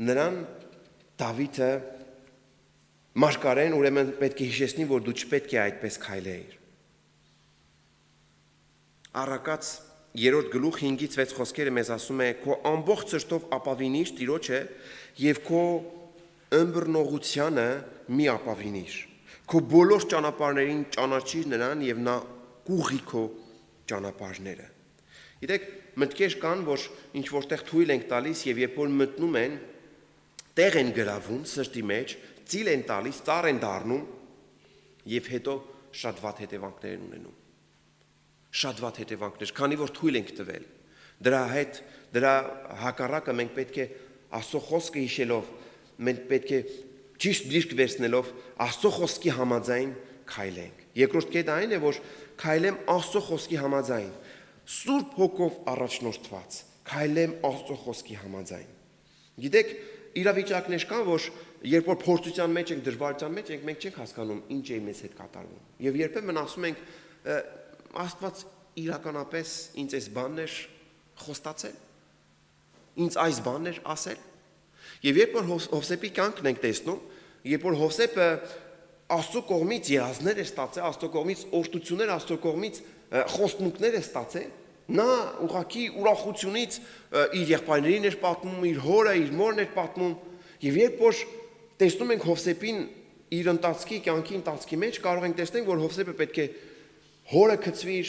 նրան Դավիթը մարգարեն ուրեմն պետք է հիշեցնի, որ դու չպետք է այդպես քայլեիր։ Առակաց 3 գլուխ 5-ից 6 խոսքերը մեզ ասում է. «Քո ամբողջ սրտով ապավինիր Տիրոջը եւ քո ըմբռնողությանը մի ապավինիր։ Քո բոլոր ճանապարհներին ճանաչիր նրան եւ նա կուղի քո ճանապարհները»։ Գիտեք, մտքեր կան, որ ինչ որտեղ թույլ ենք տալիս եւ երբ որ մտնում են, տեղ են գրավում սրտի մեջ, ծիլ են տալիս, ծառ են դառնում եւ հետո շատ վատ հետևանքներ են ունենում։ Շատ վատ հետևանքներ, քանի որ թույլ ենք տվել։ Դրա հետ, դրա հակառակը մենք պետք է Աստծո խոսքը հիշելով, մենք պետք է ճիշտ դիրք վերցնելով Աստծո խոսքի համաձայն քայլենք։ Երկրորդ կետը այն է, որ քայլեմ Աստծո խոսքի համաձայն, Սուրբ Հոգով առաջնորդված, քայլեմ Աստծո խոսքի համաձայն։ Գիտեք, իրավիճակներ կան, որ երբ որ փորձության մեջ ենք, դժվարության մեջ ենք, մենք չենք հասկանում ինչ է մեզ հետ կատարվում։ Եվ երբեմն ասում ենք, Աստված իրականապես ինձ այս բանն էր խոստացել, ինձ այս բանն էր ասել։ Եվ երբ որ Հովսեփի կյանքն ենք տեսնում, երբ որ Հովսեփը Աստծո կողմից երազներ է ստացել, Աստծո կողմից օրհնություններ, Աստծո կողմից խոստմունքներ է ստացել, նա ուղղակի ուրախությունից իր եղբայրներին էր պատմում, իր հորը, իր մորն էր պատմում, եւ երբ որ տեսնում ենք Հովսեփին իր ընթացքի կյանքի մեջ, կարող ենք տեսնել, որ Հովսեփը պետք է հորը գծվի,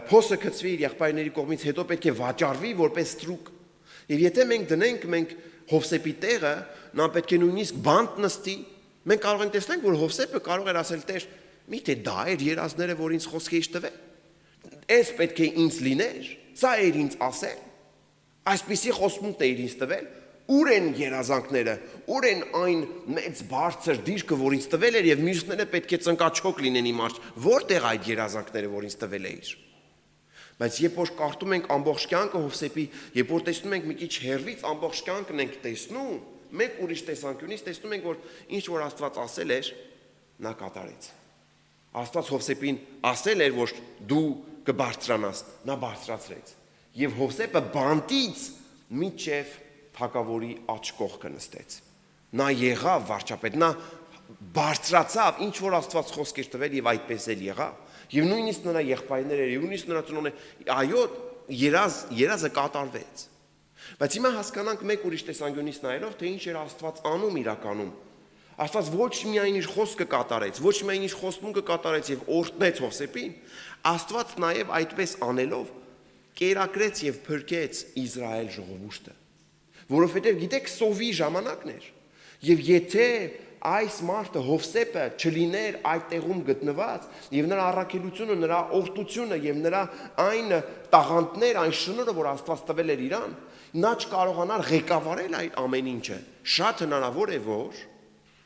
փոսը գծվի իր եղբայրների կողմից, հետո պետք է վաճառվի որպես ստրուկ։ Եվ եթե մենք դնենք Հովսեփի տեղը, նա պետք է նույնիսկ բանտ նստի, մենք կարող ենք տեսնել, որ Հովսեփը կարող էր ասել. «Տեր, միթե դա էր երազները, որ ինձ խոսք էի տվել։ Այս պետք է ինձ լիներ, սա էր ինձ ասել, այսպիսի խոստմունք էր ինձ տվել, ուր են երազանքները, ուր են այն մեծ բարձր դիրքը, որ ինձ տվել էր, եւ մյուսները պետք է ծնկաչոք լինեն իմ արջ, որտեղ այդ երազանքները, որ ինձ տվել էր»։ Բայց երբ որ կարդում ենք ամբողջ կյանքը Հովսեփի, երբ որ տեսնում ենք մի քիչ հեռվից ամբողջ կյանքն ենք տեսնում, մեկ ուրիշ տեսանկյունից տեսնում ենք, որ ինչ որ Աստված ասել էր, նա կատարեց։ Աստված Հովսեփին ասել էր, որ դու կբարձրանաս, նա բարձրացրեց։ Եվ Հովսեփը բանտից մինչև թագավորի աջ կողքը նստեց։ Նա եղավ վարչապետ, նա բարձրացավ, ինչ որ Աստված խոսք էր տվել եւ այդպես էլ եղավ։ Եվ նույնիսկ նրա եղբայրները, եւ նույնիսկ նրա ծնողները, այո, երազը կատարվեց։ Բայց հիմա հասկանանք մեկ ուրիշ տեսանկյունից նայելով, թե ինչ էր Աստված անում իրականում։ Աստված ոչ միայն իր խոսքը կատարեց, ոչ միայն իր խոստմունքը կատարեց եւ օրհնեց Հովսեփին, Աստված նաեւ այդպես անելով կերակրեց եւ փրկեց Իսրայել ժողովուրդը։ Որովհետեւ գիտեք, սովի ժամանակն էր։ Եվ եթե այս մարդը Հովսեփը չլիներ այդ տեղում գտնված եւ նրա առաքելությունը, նրա օրհնությունը եւ նրա այն տաղանդներ, այն շնորհը, որ Աստված տվել էր իրան, նա չկարողանար ղեկավարել այդ ամեն ինչը։ Շատ հնարավոր է, որ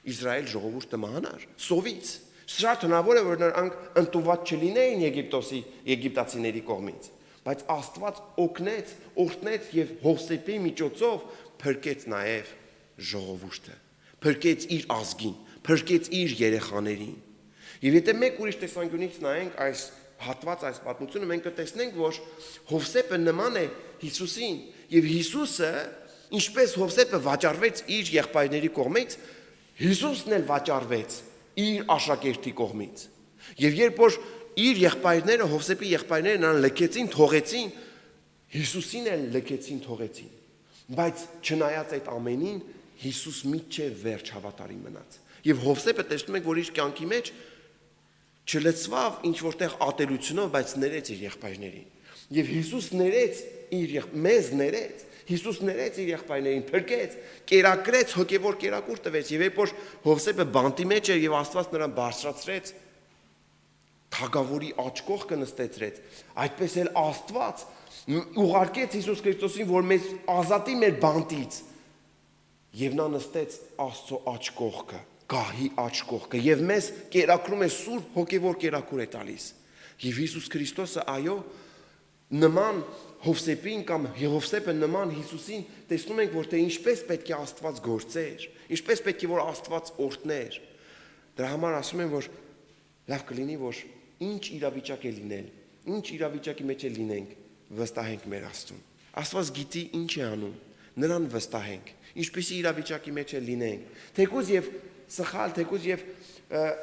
Իսրայել ժողովուրդը մահանար սովից։ Շատ հնարավոր է, որ նրանք ընդունված չլինեին եգիպտացիների կողմից։ Բայց Աստված օգնեց, օրհնեց եւ Հովսեփի միջոցով փրկեց նաեւ ժողովուրդը, փրկեց իր ազգին, փրկեց իր երեխաներին։ Եվ եթե մեկ ուրիշ տեսանկյունից նայենք այս հատված, այս պատմությունը, մենք կտեսնենք, որ Հովսեփը նման է Հիսուսին, եւ Հիսուսը, ինչպես Հովսեփը վաճառվեց իր եղբայրների կողմից, Հիսուսն էլ վաճառվեց իր աշակերտի կողմից։ Եվ երբ որ իր եղբայրները, Հովսեփի եղբայրները նրան լքեցին, թողեցին, Հիսուսին էլ լքեցին, թողեցին։ Բայց չնայած այդ ամենին Հիսուս մինչև վերջ հավատարիմ մնաց։ Եվ Հովսեփը տեսնում ենք, որ իր կյանքի մեջ չլցվավ ինչ որտեղ ատելությունով, բայց ներեց իր եղբայրներին։ Եվ Հիսուս ներեց մեզ ներեց, Հիսուս ներեց իր եղբայրներին, փրկեց, կերակրեց, հոգևոր կերակուր տվեց, եւ երբ որ Հովսեփը բանտի մեջ էր եւ Աստված նրան բարձրացրեց, թագավորի աջ կողքը նստեցրեց, այդպես էլ Աստված ուղարկեց Հիսուս Քրիստոսին, որ մեզ ազատի մեր բանտից, եւ նա նստեց Աստծո աջ կողքը, գահի աջ կողքը, եւ մեզ կերակրում է սուրբ հոգևոր կերակուր է տալիս։ Եվ Հիսուս Քրիստոսը այո, նման Հովսեփին կամ Հովսեփը նման Հիսուսին տեսնում ենք, որ թե ինչպես պետք է Աստված գործեր, ինչպես պետք է որ Աստված օրհներ։ Դրա համար ասում են, որ լավ կլինի, որ ինչ իրավիճակ է լինել, ինչ իրավիճակի մեջ է լինենք, վստահենք մեր Աստծուն։ Աստված գիտի ինչ է անում, նրան վստահենք, ինչպիսի իրավիճակի մեջ է լինենք, թեկուզ եւ սխալ, թեկուզ եւ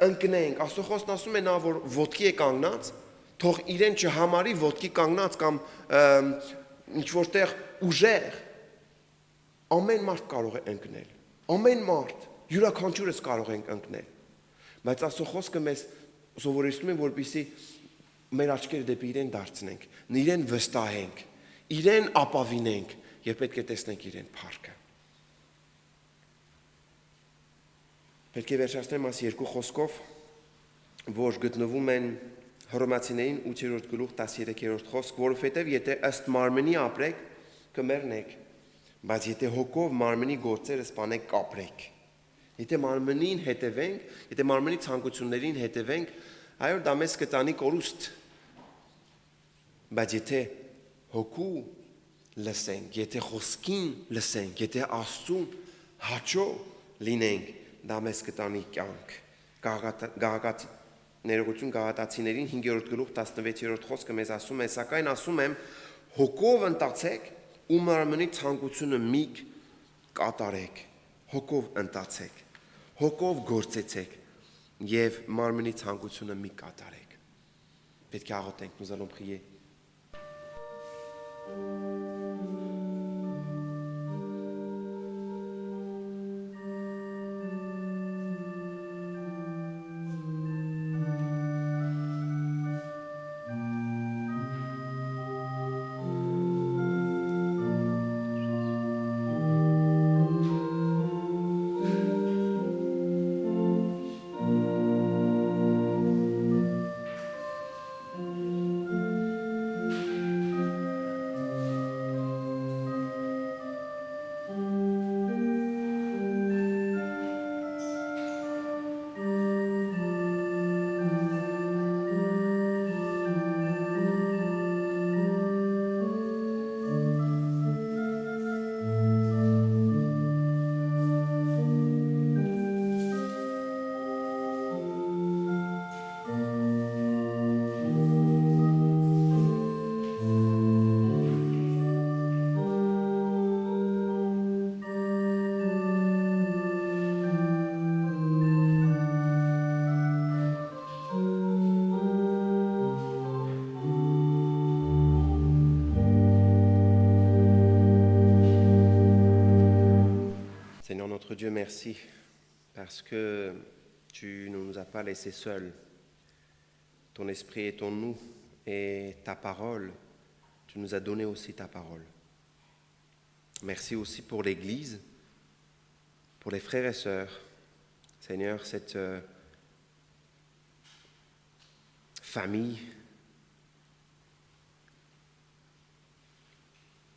ընկնենք։ Աստծո խոսքն ասում է նա, որ ոտքի է կանգնած, թող իրեն չհամարի ոտքի կանգնած կամ ինչ որտեղ ուժեղ, ամեն մարդ կարող է ընկնել, ամեն մարդ, յուրաքանչյուրս կարող ենք ընկնել, բայց Աստծո խոսքը մեզ սովորեցնում է, որպեսզի մեր աչքերը դեպի իրեն դարձնենք, իրեն վստահենք, իրեն ապավինենք եւ պետք է տեսնենք իրեն փառքը։ Պետք է վերջացնեմ այս երկու խոսքով, որ գտնվում են Հռոմեացիներին 8-րդ գլուխ 13-րդ խոսք, որովհետև եթե ըստ մարմնի ապրեք, կմեռնեք, բայց եթե հոգով մարմնի գործերը սպանեք, կապրեք։ Եթե մարմնին հետևենք, եթե մարմնի ցանկություններին հետևենք, այո, դա մեզ կտանի կորուստ։ Բայց եթե հոգու լսենք, եթե խոսքին լսենք, եթե Աստծուն հաճո լինենք, դա մեզ կտանի կյանք։ Ներողություն Գաղատացիներին 5-րդ գլուխ 16-րդ խոսքը մեզ ասում է, սակայն ասում եմ, հոգով ընտացեք ու մարմնի ցանկությունը մի կատարեք, հոգով ընտացեք, հոգով գործեցեք եւ մարմնի ցանկությունը մի կատարեք։ Պետք է աղոթենք, nous allons prier. Seigneur notre Dieu, merci parce que tu ne nous as pas laissés seuls. Ton esprit est en nous et ta parole, tu nous as donné aussi ta parole. Merci aussi pour l'Église, pour les frères et sœurs. Seigneur, cette famille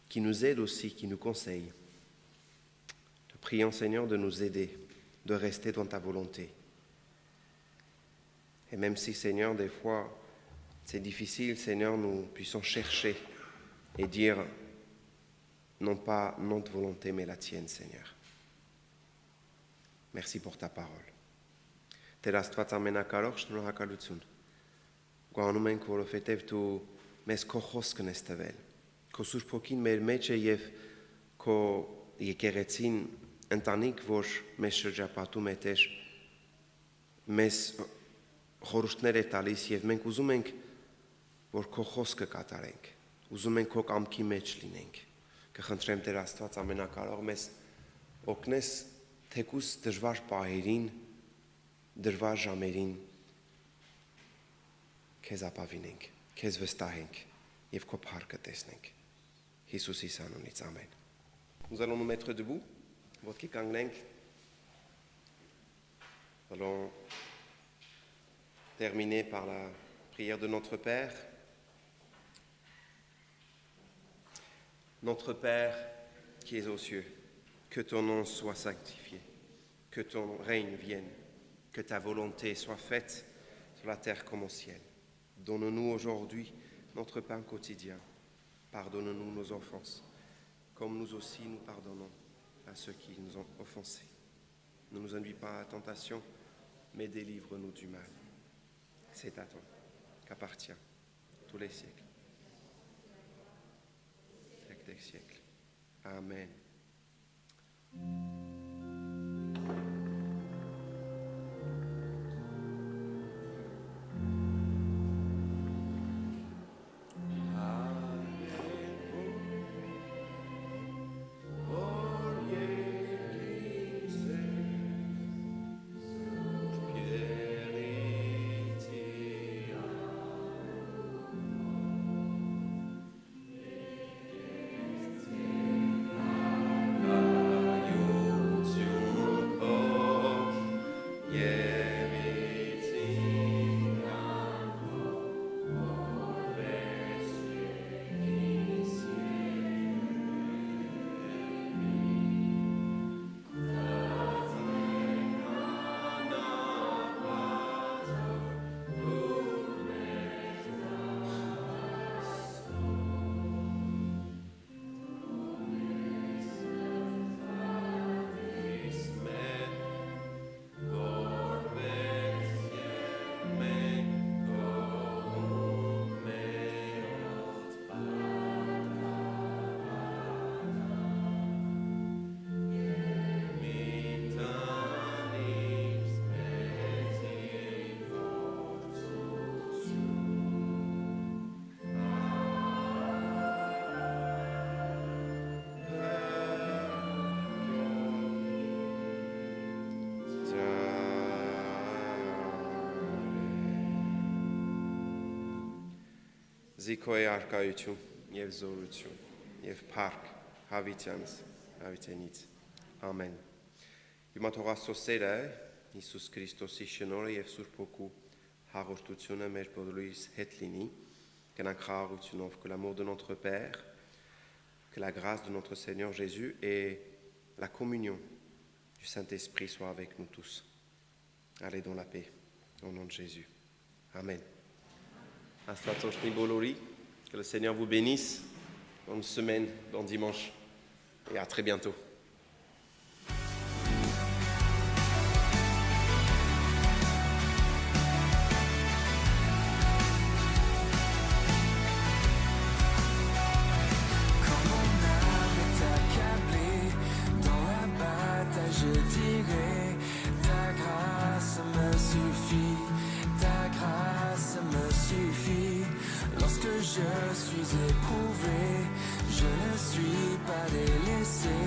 qui nous aide aussi, qui nous conseille. Prions, Seigneur, de nous aider, de rester dans ta volonté. Et même si, Seigneur, des fois, c'est difficile, Seigneur, nous puissions chercher et dire, non pas notre volonté, mais la tienne, Seigneur. Merci pour ta parole. Տեր Աստված ամենակարող, շնորհակալություն։ Գոհանում ենք, որովհետև դու մեզ քո խոսքն ես տվել։ Քո Սուրբ Հոգին մեր մեջ է եւ քո եկեղեցին ընտանիք, որ մեզ շրջապատում է, Տեր, մեզ խորհուրդներ է տալիս եւ մենք ուզում ենք, որ քո խոսքը կատարենք, ուզում ենք քո կամքի մեջ լինենք, կխնդրեմ Տեր Աստված ամենակարող մեզ օգնես թեկուս դժվար պահերին, դժվար ժամերին քեզ ապավինենք, քեզ վստահենք եւ քո փառքը տեսնենք։ Հիսուսի անունից ամեն։ Nous allons nous mettre debout, ոտքի կանգնենք։ Nous allons terminer par la prière de notre Père. Notre Père qui es aux cieux, que ton nom soit sanctifié, que ton règne vienne, que ta volonté soit faite sur la terre comme au ciel. Donne-nous aujourd'hui notre pain quotidien. Pardonne-nous nos offenses, comme nous aussi nous pardonnons à ceux qui nous ont offensés. Ne nous induis pas à la tentation, mais délivre-nous du mal. C'est à toi qu'appartient tous les siècles. Siècles des siècles. Amen. Զիքոյ արկայություն եւ զորություն եւ փառք հավիտյանից ամեն։ Հիմա թող Աստծո սերը Հիսուս Քրիստոսի շնորհը եւ Սուրբ Հոգու հաղորդությունը մեր բոլորիս հետ լինի, կնանք խաղաղությունով, que l'amour de notre Père, que la grâce de notre Seigneur Jésus et la communion du Saint-Esprit soient avec nous tous. Allez dans la paix, au nom de Jésus. Amen. Que le Seigneur vous bénisse. Bonne semaine, bon dimanche et à très bientôt. Quand mon âme est accablée dans la bataille, je dirai ta grâce me suffit, ta grâce me suffit. Lorsque je suis éprouvé, je ne suis pas délaissé.